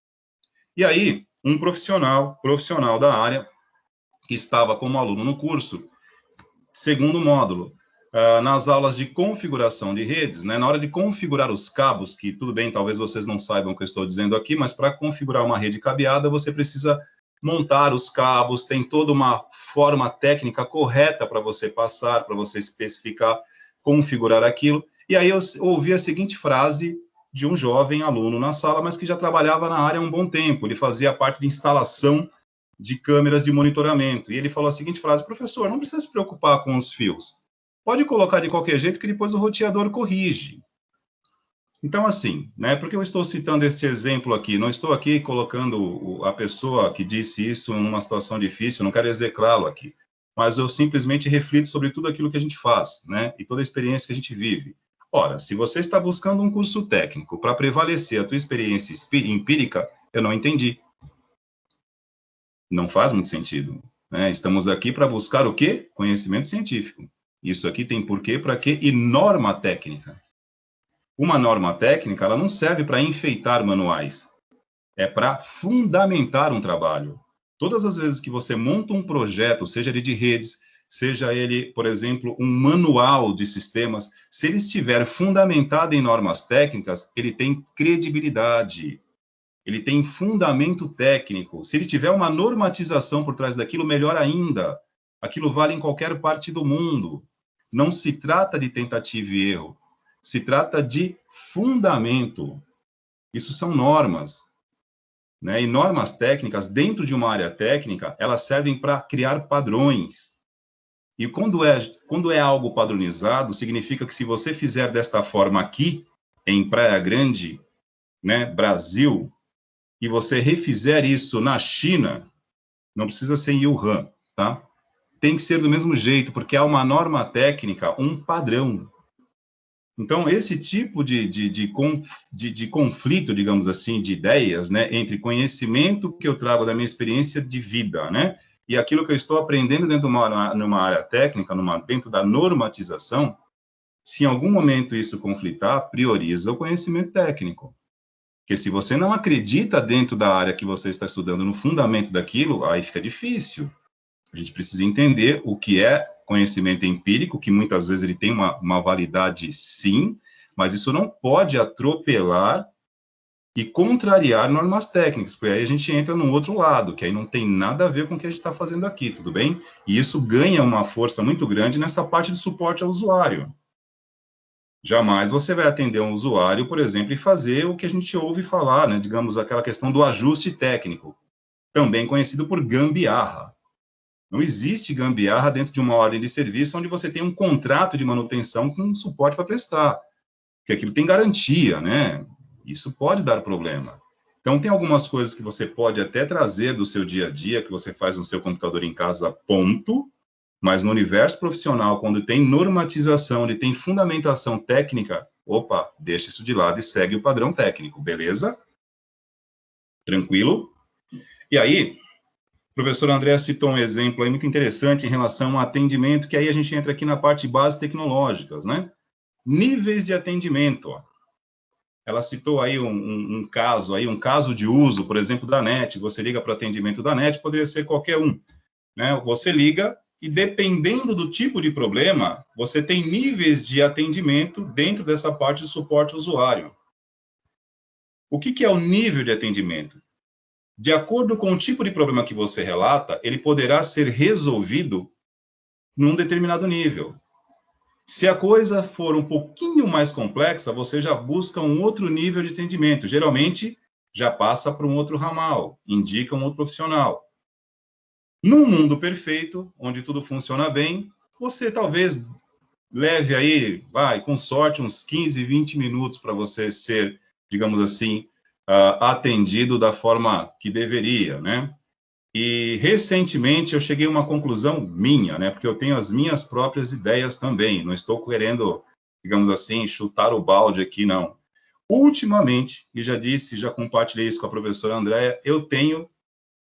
E aí, um profissional da área, que estava como aluno no curso, segundo módulo, nas aulas de configuração de redes, né, na hora de configurar os cabos, que tudo bem, talvez vocês não saibam o que eu estou dizendo aqui, mas para configurar uma rede cabeada, você precisa montar os cabos, tem toda uma forma técnica correta para você passar, para você especificar, configurar aquilo. E aí eu ouvi a seguinte frase de um jovem aluno na sala, mas que já trabalhava na área há um bom tempo. Ele fazia parte de instalação de câmeras de monitoramento. E ele falou a seguinte frase: professor, não precisa se preocupar com os fios. Pode colocar de qualquer jeito que depois o roteador corrige. Então, assim, né, porque eu estou citando esse exemplo aqui? Não estou aqui colocando a pessoa que disse isso numa situação difícil, não quero execrá-lo aqui, mas eu simplesmente reflito sobre tudo aquilo que a gente faz, né, e toda a experiência que a gente vive. Ora, se você está buscando um curso técnico para prevalecer a tua experiência empírica, eu não entendi. Não faz muito sentido, né? Estamos aqui para buscar o quê? Conhecimento científico. Isso aqui tem porquê, para quê e norma técnica. Uma norma técnica, ela não serve para enfeitar manuais, é para fundamentar um trabalho. Todas as vezes que você monta um projeto, seja ele de redes, seja ele, por exemplo, um manual de sistemas, se ele estiver fundamentado em normas técnicas, ele tem credibilidade, ele tem fundamento técnico. Se ele tiver uma normatização por trás daquilo, melhor ainda. Aquilo vale em qualquer parte do mundo. Não se trata de tentativa e erro. Se trata de fundamento. Isso são normas, né? E normas técnicas, dentro de uma área técnica, elas servem para criar padrões. E quando é algo padronizado, significa que se você fizer desta forma aqui, em Praia Grande, né, Brasil, e você refizer isso na China, não precisa ser em Wuhan, tá? Tem que ser do mesmo jeito, porque há uma norma técnica, um padrão. Então, esse tipo de conflito, digamos assim, de ideias, né, entre conhecimento que eu trago da minha experiência de vida, né, e aquilo que eu estou aprendendo dentro de numa área técnica, dentro da normatização, se em algum momento isso conflitar, prioriza o conhecimento técnico. Porque se você não acredita dentro da área que você está estudando, no fundamento daquilo, aí fica difícil. A gente precisa entender o que é conhecimento empírico, que muitas vezes ele tem uma validade, sim, mas isso não pode atropelar e contrariar normas técnicas, porque aí a gente entra num outro lado, que aí não tem nada a ver com o que a gente está fazendo aqui, tudo bem? E isso ganha uma força muito grande nessa parte de suporte ao usuário. Jamais você vai atender um usuário, por exemplo, e fazer o que a gente ouve falar, né? Digamos, aquela questão do ajuste técnico, também conhecido por gambiarra. Não existe gambiarra dentro de uma ordem de serviço onde você tem um contrato de manutenção com suporte para prestar, porque aquilo tem garantia, né? Isso pode dar problema. Então, tem algumas coisas que você pode até trazer do seu dia a dia, que você faz no seu computador em casa, ponto, mas no universo profissional, quando tem normatização, onde tem fundamentação técnica, opa, deixa isso de lado e segue o padrão técnico, beleza? Tranquilo? E aí, o professor André citou um exemplo aí muito interessante em relação ao atendimento, que aí a gente entra aqui na parte de bases tecnológicas, né? Níveis de atendimento, ó. Ela citou aí um caso de uso, por exemplo, da NET. Você liga para o atendimento da NET, poderia ser qualquer um, né? Você liga e, dependendo do tipo de problema, você tem níveis de atendimento dentro dessa parte de suporte ao usuário. O que é o nível de atendimento? De acordo com o tipo de problema que você relata, ele poderá ser resolvido num determinado nível. Se a coisa for um pouquinho mais complexa, você já busca um outro nível de atendimento. Geralmente, já passa para um outro ramal, indica um outro profissional. Num mundo perfeito, onde tudo funciona bem, você talvez leve aí, com sorte, uns 15, 20 minutos para você ser, digamos assim, atendido da forma que deveria, né? E, recentemente, eu cheguei a uma conclusão minha, né? Porque eu tenho as minhas próprias ideias também. Não estou querendo, digamos assim, chutar o balde aqui, não. Ultimamente, e já compartilhei isso com a professora Andréa, eu tenho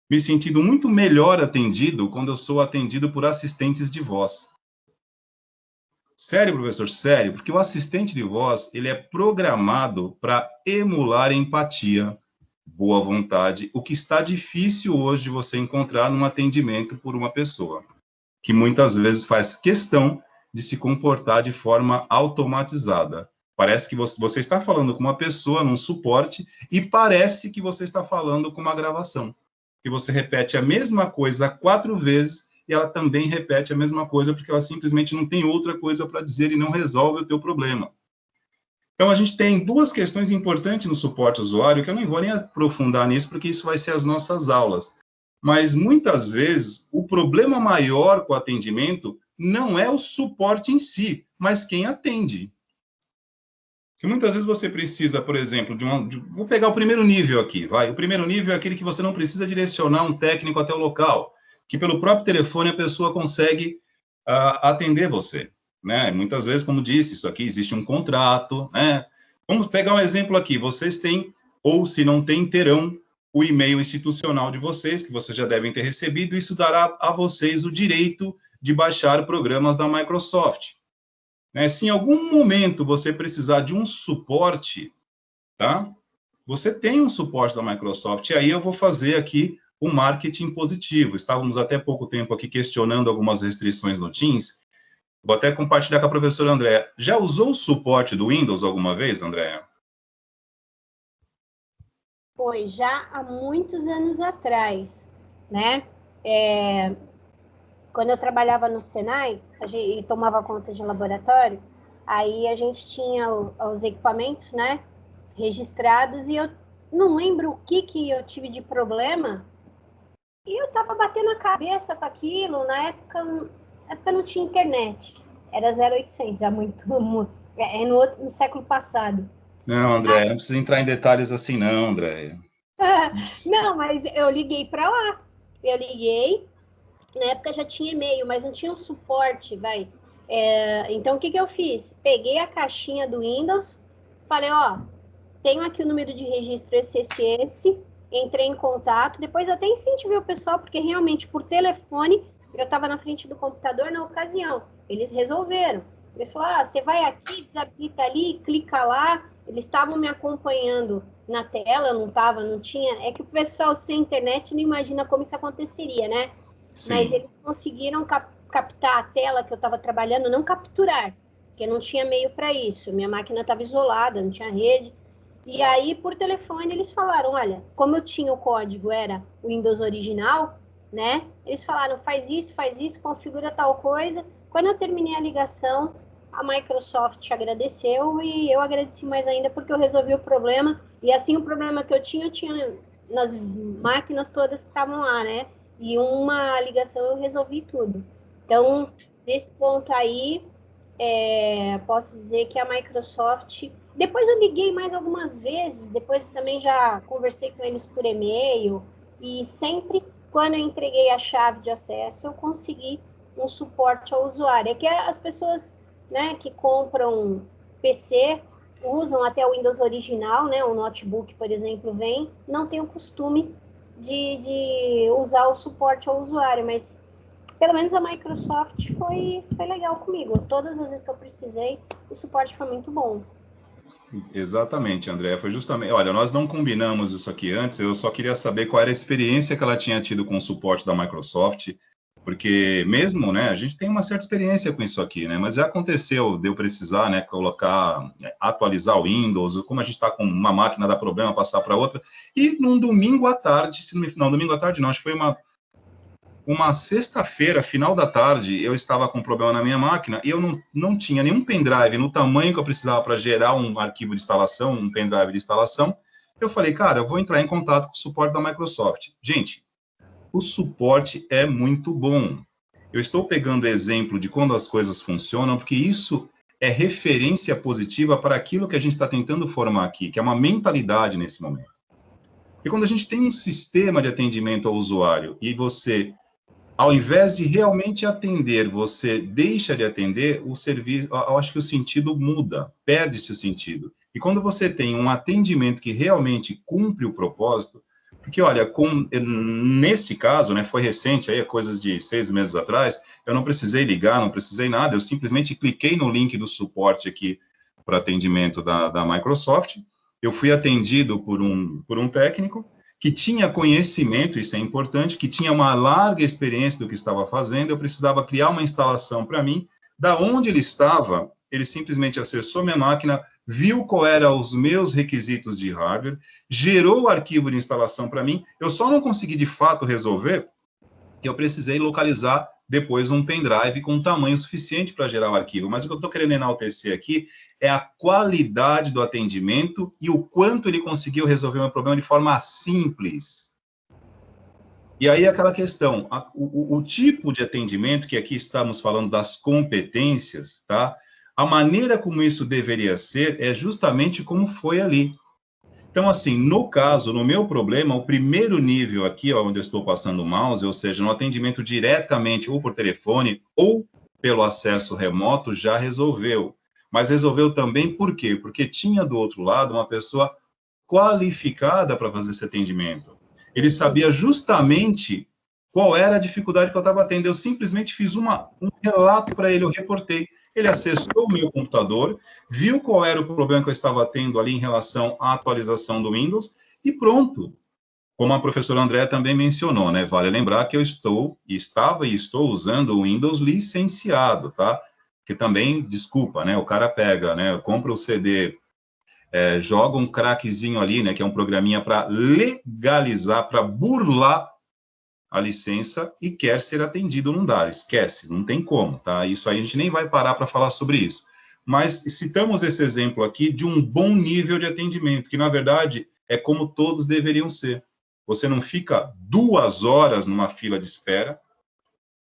me sentido muito melhor atendido quando eu sou atendido por assistentes de voz. Sério, professor, sério, porque o assistente de voz, ele é programado para emular empatia, boa vontade, o que está difícil hoje de você encontrar num atendimento por uma pessoa, que muitas vezes faz questão de se comportar de forma automatizada. Parece que você está falando com uma pessoa num suporte e parece que você está falando com uma gravação, que você repete a mesma coisa 4 vezes e ela também repete a mesma coisa porque ela simplesmente não tem outra coisa para dizer e não resolve o teu problema. Então, a gente tem 2 questões importantes no suporte ao usuário, que eu não vou nem aprofundar nisso, porque isso vai ser as nossas aulas. Mas, muitas vezes, o problema maior com o atendimento não é o suporte em si, mas quem atende. Porque muitas vezes você precisa, por exemplo, vou pegar o primeiro nível aqui, vai. O primeiro nível é aquele que você não precisa direcionar um técnico até o local, que pelo próprio telefone a pessoa consegue atender você. Né? Muitas vezes, como disse, isso aqui existe um contrato, né? Vamos pegar um exemplo aqui, vocês têm, ou se não têm, terão o e-mail institucional de vocês, que vocês já devem ter recebido, isso dará a vocês o direito de baixar programas da Microsoft. Né? Se em algum momento você precisar de um suporte, tá? Você tem um suporte da Microsoft, e aí eu vou fazer aqui o marketing positivo. Estávamos até pouco tempo aqui questionando algumas restrições no Teams. Vou até compartilhar com a professora Andréa. Já usou o suporte do Windows alguma vez, Andréa? Foi, já há muitos anos atrás, né? Quando eu trabalhava no Senai e tomava conta de laboratório, aí a gente tinha os equipamentos, né, registrados, e eu não lembro o que eu tive de problema, e eu tava batendo a cabeça com aquilo. Na época não tinha internet, era 0800, no século passado. Não, Andréa, não precisa entrar em detalhes assim não, Andréa. Não, mas eu liguei para lá, na época já tinha e-mail, mas não tinha um suporte, vai. Então, o que eu fiz? Peguei a caixinha do Windows, falei, ó, tenho aqui o número de registro esse, entrei em contato, depois até incentivei o pessoal, porque realmente, por telefone, eu estava na frente do computador na ocasião, eles resolveram. Eles falaram, você vai aqui, desabilita ali, clica lá. Eles estavam me acompanhando na tela, não tinha. É que o pessoal sem internet não imagina como isso aconteceria, né? Sim. Mas eles conseguiram captar a tela que eu estava trabalhando, não capturar, porque não tinha meio para isso. Minha máquina estava isolada, não tinha rede. E aí, por telefone, eles falaram, olha, como eu tinha o código, era o Windows original, né? Eles falaram, faz isso, configura tal coisa. Quando eu terminei a ligação, a Microsoft agradeceu e eu agradeci mais ainda porque eu resolvi o problema. E assim, o problema que eu tinha nas máquinas todas que estavam lá, né? E uma ligação eu resolvi tudo. Então, nesse ponto aí, posso dizer que a Microsoft... Depois eu liguei mais algumas vezes, depois também já conversei com eles por e-mail, e sempre, quando eu entreguei a chave de acesso, eu consegui um suporte ao usuário. É que as pessoas, né, que compram PC, usam até o Windows original, né, o notebook, por exemplo, não tem o costume de usar o suporte ao usuário, mas pelo menos a Microsoft foi legal comigo. Todas as vezes que eu precisei, o suporte foi muito bom. Exatamente, André, foi justamente... Olha, nós não combinamos isso aqui antes, eu só queria saber qual era a experiência que ela tinha tido com o suporte da Microsoft, porque mesmo, né, a gente tem uma certa experiência com isso aqui, né, mas já aconteceu de eu precisar, né, atualizar o Windows, como a gente está com uma máquina, dá problema, passar para outra, e num domingo à tarde, domingo à tarde não, acho que foi uma sexta-feira, final da tarde, eu estava com um problema na minha máquina e eu não tinha nenhum pendrive no tamanho que eu precisava para gerar um arquivo de instalação, um pendrive de instalação. Eu falei, cara, eu vou entrar em contato com o suporte da Microsoft. Gente, o suporte é muito bom. Eu estou pegando exemplo de quando as coisas funcionam, porque isso é referência positiva para aquilo que a gente está tentando formar aqui, que é uma mentalidade nesse momento. E quando a gente tem um sistema de atendimento ao usuário e você... Ao invés de realmente atender, você deixa de atender, o serviço, eu acho que o sentido muda, perde-se o sentido. E quando você tem um atendimento que realmente cumpre o propósito, Porque, olha, nesse caso, né, foi recente, aí, coisas de 6 meses atrás, eu não precisei ligar, não precisei nada, eu simplesmente cliquei no link do suporte aqui para atendimento da Microsoft, eu fui atendido por um técnico que tinha conhecimento, isso é importante, que tinha uma larga experiência do que estava fazendo, eu precisava criar uma instalação para mim, da onde ele estava, ele simplesmente acessou minha máquina, viu qual eram os meus requisitos de hardware, gerou o arquivo de instalação para mim, eu só não consegui de fato resolver, que eu precisei localizar depois um pendrive com tamanho suficiente para gerar o arquivo. Mas o que eu estou querendo enaltecer aqui é a qualidade do atendimento e o quanto ele conseguiu resolver o meu problema de forma simples. E aí aquela questão, o tipo de atendimento, que aqui estamos falando das competências, tá? A maneira como isso deveria ser é justamente como foi ali. Então, assim, no caso, no meu problema, o primeiro nível aqui, ó, onde eu estou passando o mouse, ou seja, no atendimento diretamente ou por telefone ou pelo acesso remoto, já resolveu. Mas resolveu também por quê? Porque tinha do outro lado uma pessoa qualificada para fazer esse atendimento. Ele sabia justamente qual era a dificuldade que eu estava tendo. Eu simplesmente fiz um relato para ele, eu reportei. Ele acessou o meu computador, viu qual era o problema que eu estava tendo ali em relação à atualização do Windows, e pronto. Como a professora Andréa também mencionou, né? Vale lembrar que eu estou usando o Windows licenciado, tá? Que também, desculpa, né? O cara pega, né? Compra o CD, joga um crackzinho ali, né? Que é um programinha para legalizar, para burlar a licença e quer ser atendido, não dá, esquece, não tem como, tá? Isso aí a gente nem vai parar para falar sobre isso. Mas citamos esse exemplo aqui de um bom nível de atendimento, que na verdade é como todos deveriam ser. Você não fica 2 horas numa fila de espera,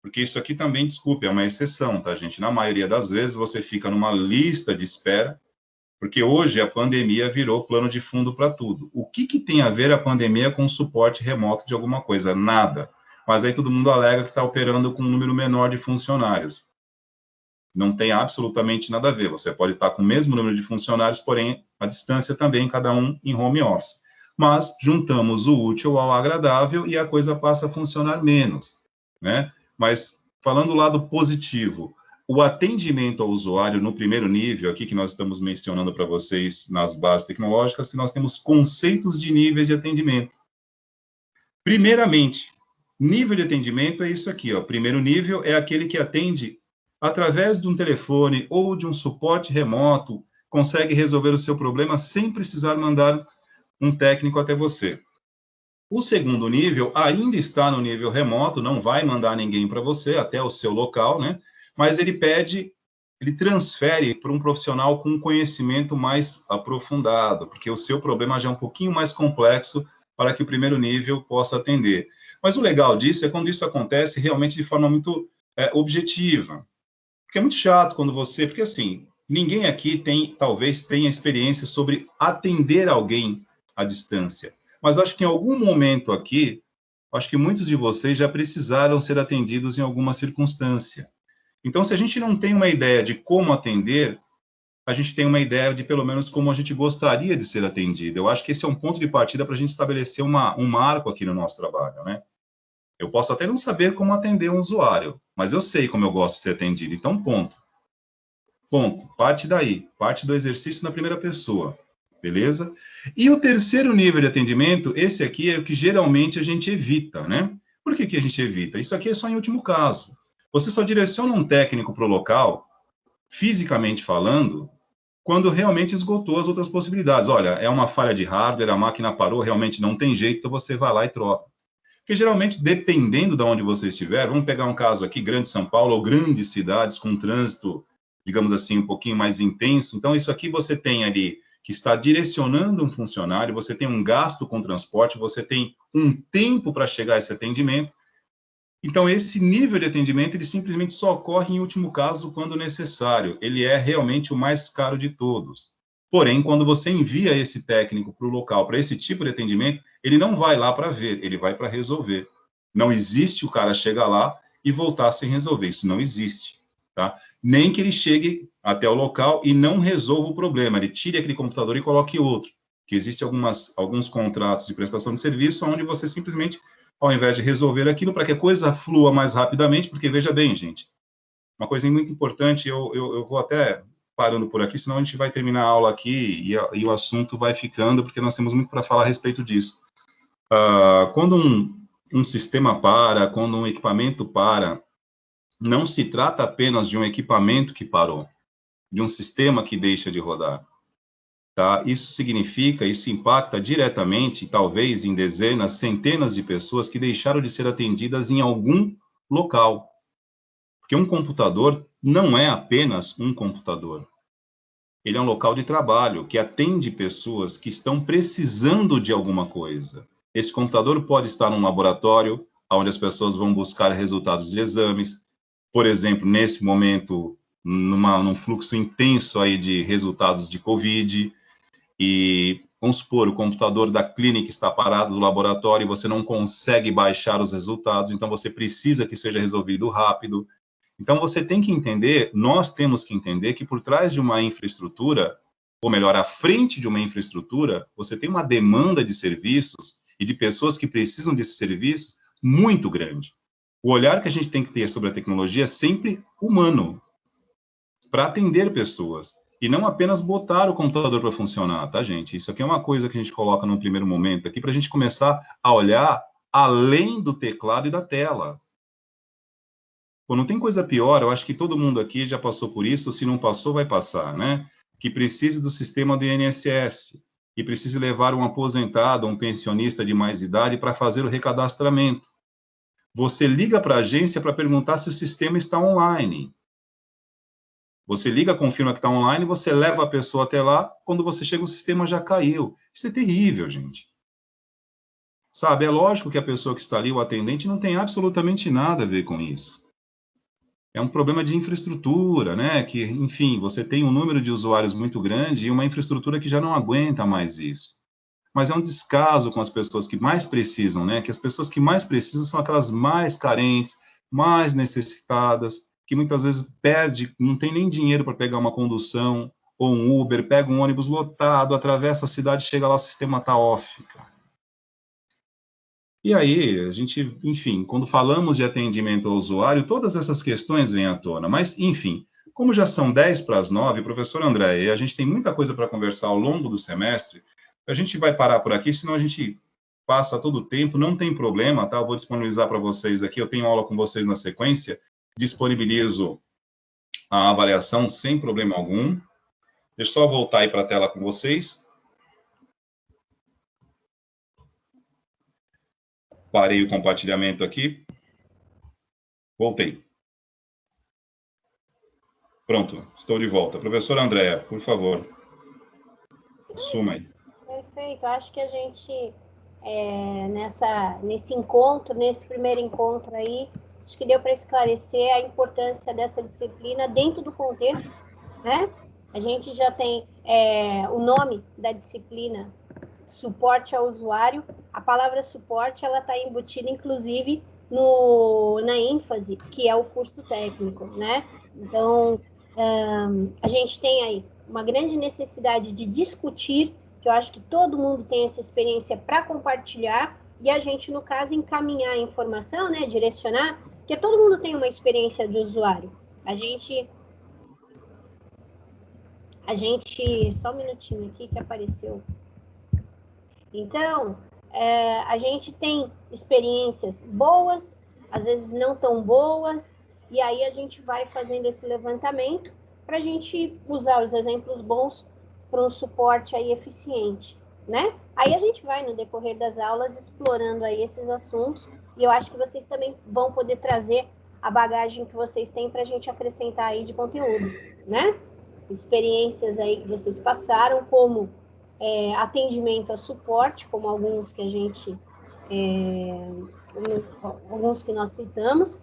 porque isso aqui também, desculpe, é uma exceção, tá, gente? Na maioria das vezes você fica numa lista de espera, porque hoje a pandemia virou plano de fundo para tudo. O que tem a ver a pandemia com o suporte remoto de alguma coisa? Nada. Mas aí todo mundo alega que está operando com um número menor de funcionários. Não tem absolutamente nada a ver. Você pode estar com o mesmo número de funcionários, porém, a distância também, cada um em home office. Mas juntamos o útil ao agradável e a coisa passa a funcionar menos, né? Mas, falando do lado positivo, o atendimento ao usuário no primeiro nível, aqui que nós estamos mencionando para vocês nas bases tecnológicas, que nós temos conceitos de níveis de atendimento. Primeiramente, nível de atendimento é isso aqui, ó. Primeiro nível é aquele que atende através de um telefone ou de um suporte remoto, consegue resolver o seu problema sem precisar mandar um técnico até você. O segundo nível ainda está no nível remoto, não vai mandar ninguém para você, até o seu local, né? Mas ele transfere para um profissional com um conhecimento mais aprofundado, porque o seu problema já é um pouquinho mais complexo para que o primeiro nível possa atender. Mas o legal disso é quando isso acontece realmente de forma muito objetiva. Porque é muito chato quando porque assim, ninguém aqui talvez tenha experiência sobre atender alguém à distância. Mas acho que em algum momento aqui, acho que muitos de vocês já precisaram ser atendidos em alguma circunstância. Então, se a gente não tem uma ideia de como atender, a gente tem uma ideia de, pelo menos, como a gente gostaria de ser atendido. Eu acho que esse é um ponto de partida para a gente estabelecer um marco aqui no nosso trabalho, né? Eu posso até não saber como atender um usuário, mas eu sei como eu gosto de ser atendido. Então, ponto. Ponto. Parte daí. Parte do exercício na primeira pessoa. Beleza? E o terceiro nível de atendimento, esse aqui é o que geralmente a gente evita, né? Por que a gente evita? Isso aqui é só em último caso. Você só direciona um técnico para o local, fisicamente falando, quando realmente esgotou as outras possibilidades. Olha, é uma falha de hardware, a máquina parou, realmente não tem jeito, então você vai lá e troca. Porque geralmente, dependendo de onde você estiver, vamos pegar um caso aqui, Grande São Paulo, ou grandes cidades com trânsito, digamos assim, um pouquinho mais intenso. Então, isso aqui você tem ali que está direcionando um funcionário, você tem um gasto com transporte, você tem um tempo para chegar a esse atendimento. Então, esse nível de atendimento, ele simplesmente só ocorre em último caso quando necessário. Ele é realmente o mais caro de todos. Porém, quando você envia esse técnico para o local, para esse tipo de atendimento, ele não vai lá para ver, ele vai para resolver. Não existe o cara chegar lá e voltar sem resolver, isso não existe, tá? Nem que ele chegue até o local e não resolva o problema, ele tire aquele computador e coloque outro. que existem alguns contratos de prestação de serviço onde você simplesmente, ao invés de resolver aquilo para que a coisa flua mais rapidamente, porque veja bem, gente, uma coisa muito importante, eu vou até parando por aqui, senão a gente vai terminar a aula aqui e o assunto vai ficando, porque nós temos muito para falar a respeito disso. Quando um sistema para, quando um equipamento para, não se trata apenas de um equipamento que parou, de um sistema que deixa de rodar. Tá? Isso impacta diretamente, talvez em dezenas, centenas de pessoas que deixaram de ser atendidas em algum local. Porque um computador não é apenas um computador. Ele é um local de trabalho que atende pessoas que estão precisando de alguma coisa. Esse computador pode estar num laboratório, onde as pessoas vão buscar resultados de exames. Por exemplo, nesse momento, num fluxo intenso aí de resultados de Covid, e vamos supor, o computador da clínica está parado do laboratório e você não consegue baixar os resultados, então você precisa que seja resolvido rápido. Então você tem que entender, nós temos que entender que por trás de uma infraestrutura, ou melhor, à frente de uma infraestrutura, você tem uma demanda de serviços e de pessoas que precisam desses serviços muito grande. O olhar que a gente tem que ter sobre a tecnologia é sempre humano, para atender pessoas. E não apenas botar o computador para funcionar, tá, gente? Isso aqui é uma coisa que a gente coloca num primeiro momento aqui, para a gente começar a olhar além do teclado e da tela. Pô, não tem coisa pior, eu acho que todo mundo aqui já passou por isso, se não passou, vai passar, né? Que precise do sistema do INSS, e precise levar um aposentado, um pensionista de mais idade para fazer o recadastramento. Você liga para a agência para perguntar se o sistema está online. Você liga, confirma que está online, você leva a pessoa até lá, quando você chega o sistema já caiu. Isso é terrível, gente. Sabe, é lógico que a pessoa que está ali, o atendente, não tem absolutamente nada a ver com isso. É um problema de infraestrutura, né? Que, enfim, você tem um número de usuários muito grande e uma infraestrutura que já não aguenta mais isso. Mas é um descaso com as pessoas que mais precisam, né? Que as pessoas que mais precisam são aquelas mais carentes, mais necessitadas, que muitas vezes perde, não tem nem dinheiro para pegar uma condução ou um Uber, pega um ônibus lotado, atravessa a cidade, chega lá, o sistema está off, cara. E aí, a gente, enfim, quando falamos de atendimento ao usuário, todas essas questões vêm à tona. Mas, enfim, como já são 10:09, professor André, e a gente tem muita coisa para conversar ao longo do semestre, a gente vai parar por aqui, senão a gente passa todo o tempo, não tem problema, tá? Eu vou disponibilizar para vocês aqui, eu tenho aula com vocês na sequência, disponibilizo a avaliação sem problema algum. Deixa eu só voltar aí para a tela com vocês. Parei o compartilhamento aqui. Voltei. Pronto, estou de volta. Professora Andréa, por favor, assuma aí. Perfeito, acho que a gente, nesse primeiro encontro aí, acho que deu para esclarecer a importância dessa disciplina dentro do contexto, né? A gente já tem o nome da disciplina, suporte ao usuário. A palavra suporte, ela está embutida, inclusive, na ênfase, que é o curso técnico, né? Então, a gente tem aí uma grande necessidade de discutir, que eu acho que todo mundo tem essa experiência para compartilhar, e a gente, no caso, encaminhar a informação, né, direcionar, porque todo mundo tem uma experiência de usuário. A gente, só um minutinho aqui que apareceu. Então, a gente tem experiências boas, às vezes não tão boas, e aí a gente vai fazendo esse levantamento para a gente usar os exemplos bons para um suporte aí eficiente, né? Aí a gente vai, no decorrer das aulas, explorando aí esses assuntos, e eu acho que vocês também vão poder trazer a bagagem que vocês têm para a gente acrescentar aí de conteúdo, né? Experiências aí que vocês passaram, como atendimento a suporte, como alguns que a gente, alguns que nós citamos,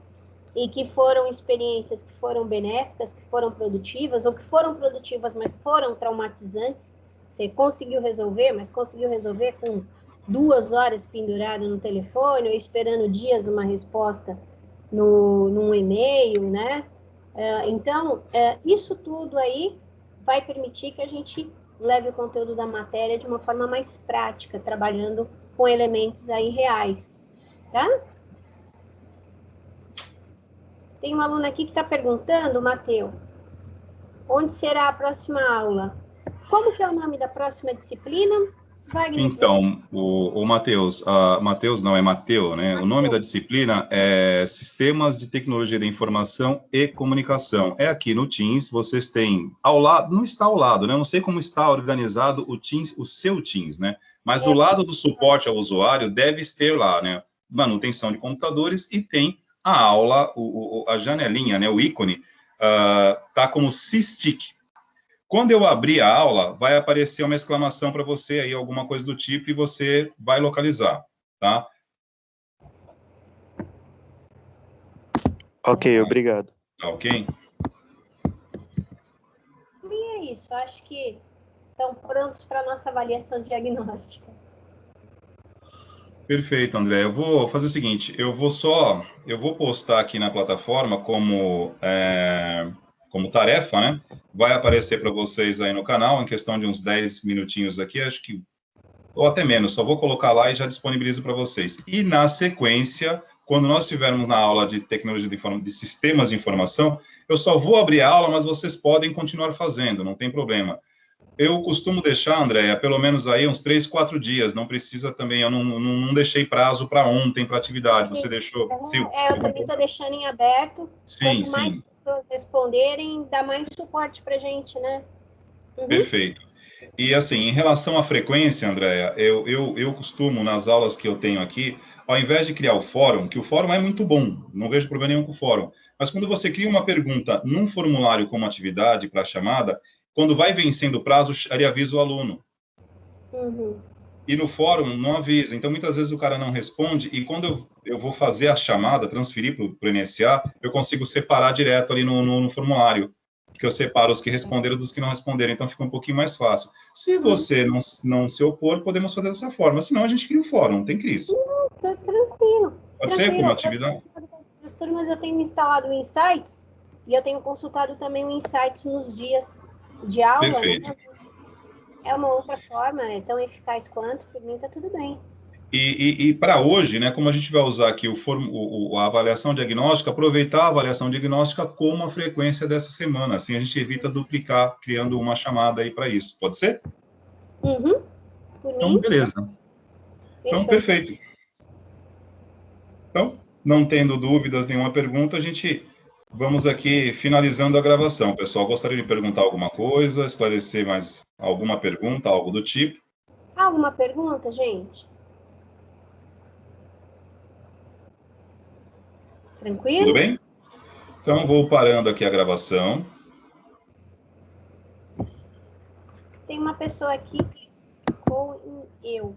e que foram experiências que foram benéficas, que foram produtivas, ou que foram produtivas, mas foram traumatizantes. Você conseguiu resolver, mas conseguiu resolver com 2 horas pendurado no telefone, ou esperando dias uma resposta num e-mail, né? Então, isso tudo aí vai permitir que a gente leve o conteúdo da matéria de uma forma mais prática, trabalhando com elementos aí reais, tá? Tem uma aluna aqui que está perguntando, Matheus, onde será a próxima aula? Como que é o nome da próxima disciplina? Wagner? Então, o Matheus, Matheus não, é Mateu, né? O nome da disciplina é Sistemas de Tecnologia da Informação e Comunicação. É aqui no Teams, vocês têm ao lado, não está ao lado, né? Eu não sei como está organizado o Teams, o seu Teams, né? Mas do lado do suporte ao usuário deve ter lá, né? Manutenção de computadores e tem a aula, a janelinha, né? O ícone, tá como SysTick. Quando eu abrir a aula, vai aparecer uma exclamação para você aí, alguma coisa do tipo, e você vai localizar, tá? Ok, obrigado. Tá ok? E é isso, acho que estão prontos para a nossa avaliação diagnóstica. Perfeito, André. Eu vou fazer o seguinte, eu vou postar aqui na plataforma como tarefa, né? Vai aparecer para vocês aí no canal, em questão de uns 10 minutinhos aqui, acho que, ou até menos, só vou colocar lá e já disponibilizo para vocês. E na sequência, quando nós estivermos na aula de tecnologia de sistemas de informação, eu só vou abrir a aula, mas vocês podem continuar fazendo, não tem problema. Eu costumo deixar, Andréia, pelo menos aí uns 3, 4 dias, não precisa também, eu não deixei prazo para ontem, para atividade, você deixou? Sim, eu também estou deixando em aberto. sim, Quanto mais sim. pessoas responderem, dá mais suporte para a gente, né? Uhum. Perfeito. E assim, em relação à frequência, Andréia, eu costumo, nas aulas que eu tenho aqui, ao invés de criar o fórum, que o fórum é muito bom, não vejo problema nenhum com o fórum, mas quando você cria uma pergunta num formulário como atividade para a chamada, quando vai vencendo o prazo, ele avisa o aluno. Uhum. E no fórum não avisa. Então, muitas vezes o cara não responde, e quando eu vou fazer a chamada, transferir para o NSA, eu consigo separar direto ali no formulário, porque eu separo os que responderam dos que não responderam, então fica um pouquinho mais fácil. Se você não se opor, podemos fazer dessa forma, senão a gente cria o fórum, não tem crise. Tá tranquilo. Pode ser como atividade? As turmas eu tenho instalado o Insights, e eu tenho consultado também o Insights nos dias de aula. Perfeito. Né? É uma outra forma, é tão eficaz quanto, por mim tá tudo bem. E para hoje, né, como a gente vai usar aqui a avaliação diagnóstica, aproveitar a avaliação diagnóstica como a frequência dessa semana, assim a gente evita duplicar, criando uma chamada aí para isso. Pode ser? Uhum. Por Então, mim. beleza. Então, perfeito. Então, não tendo dúvidas, nenhuma pergunta, a gente vamos aqui finalizando a gravação. Pessoal, gostaria de perguntar alguma coisa, esclarecer mais alguma pergunta, algo do tipo? Alguma pergunta, gente? Tranquilo? Tudo bem? Então, vou parando aqui a gravação. Tem uma pessoa aqui com eu.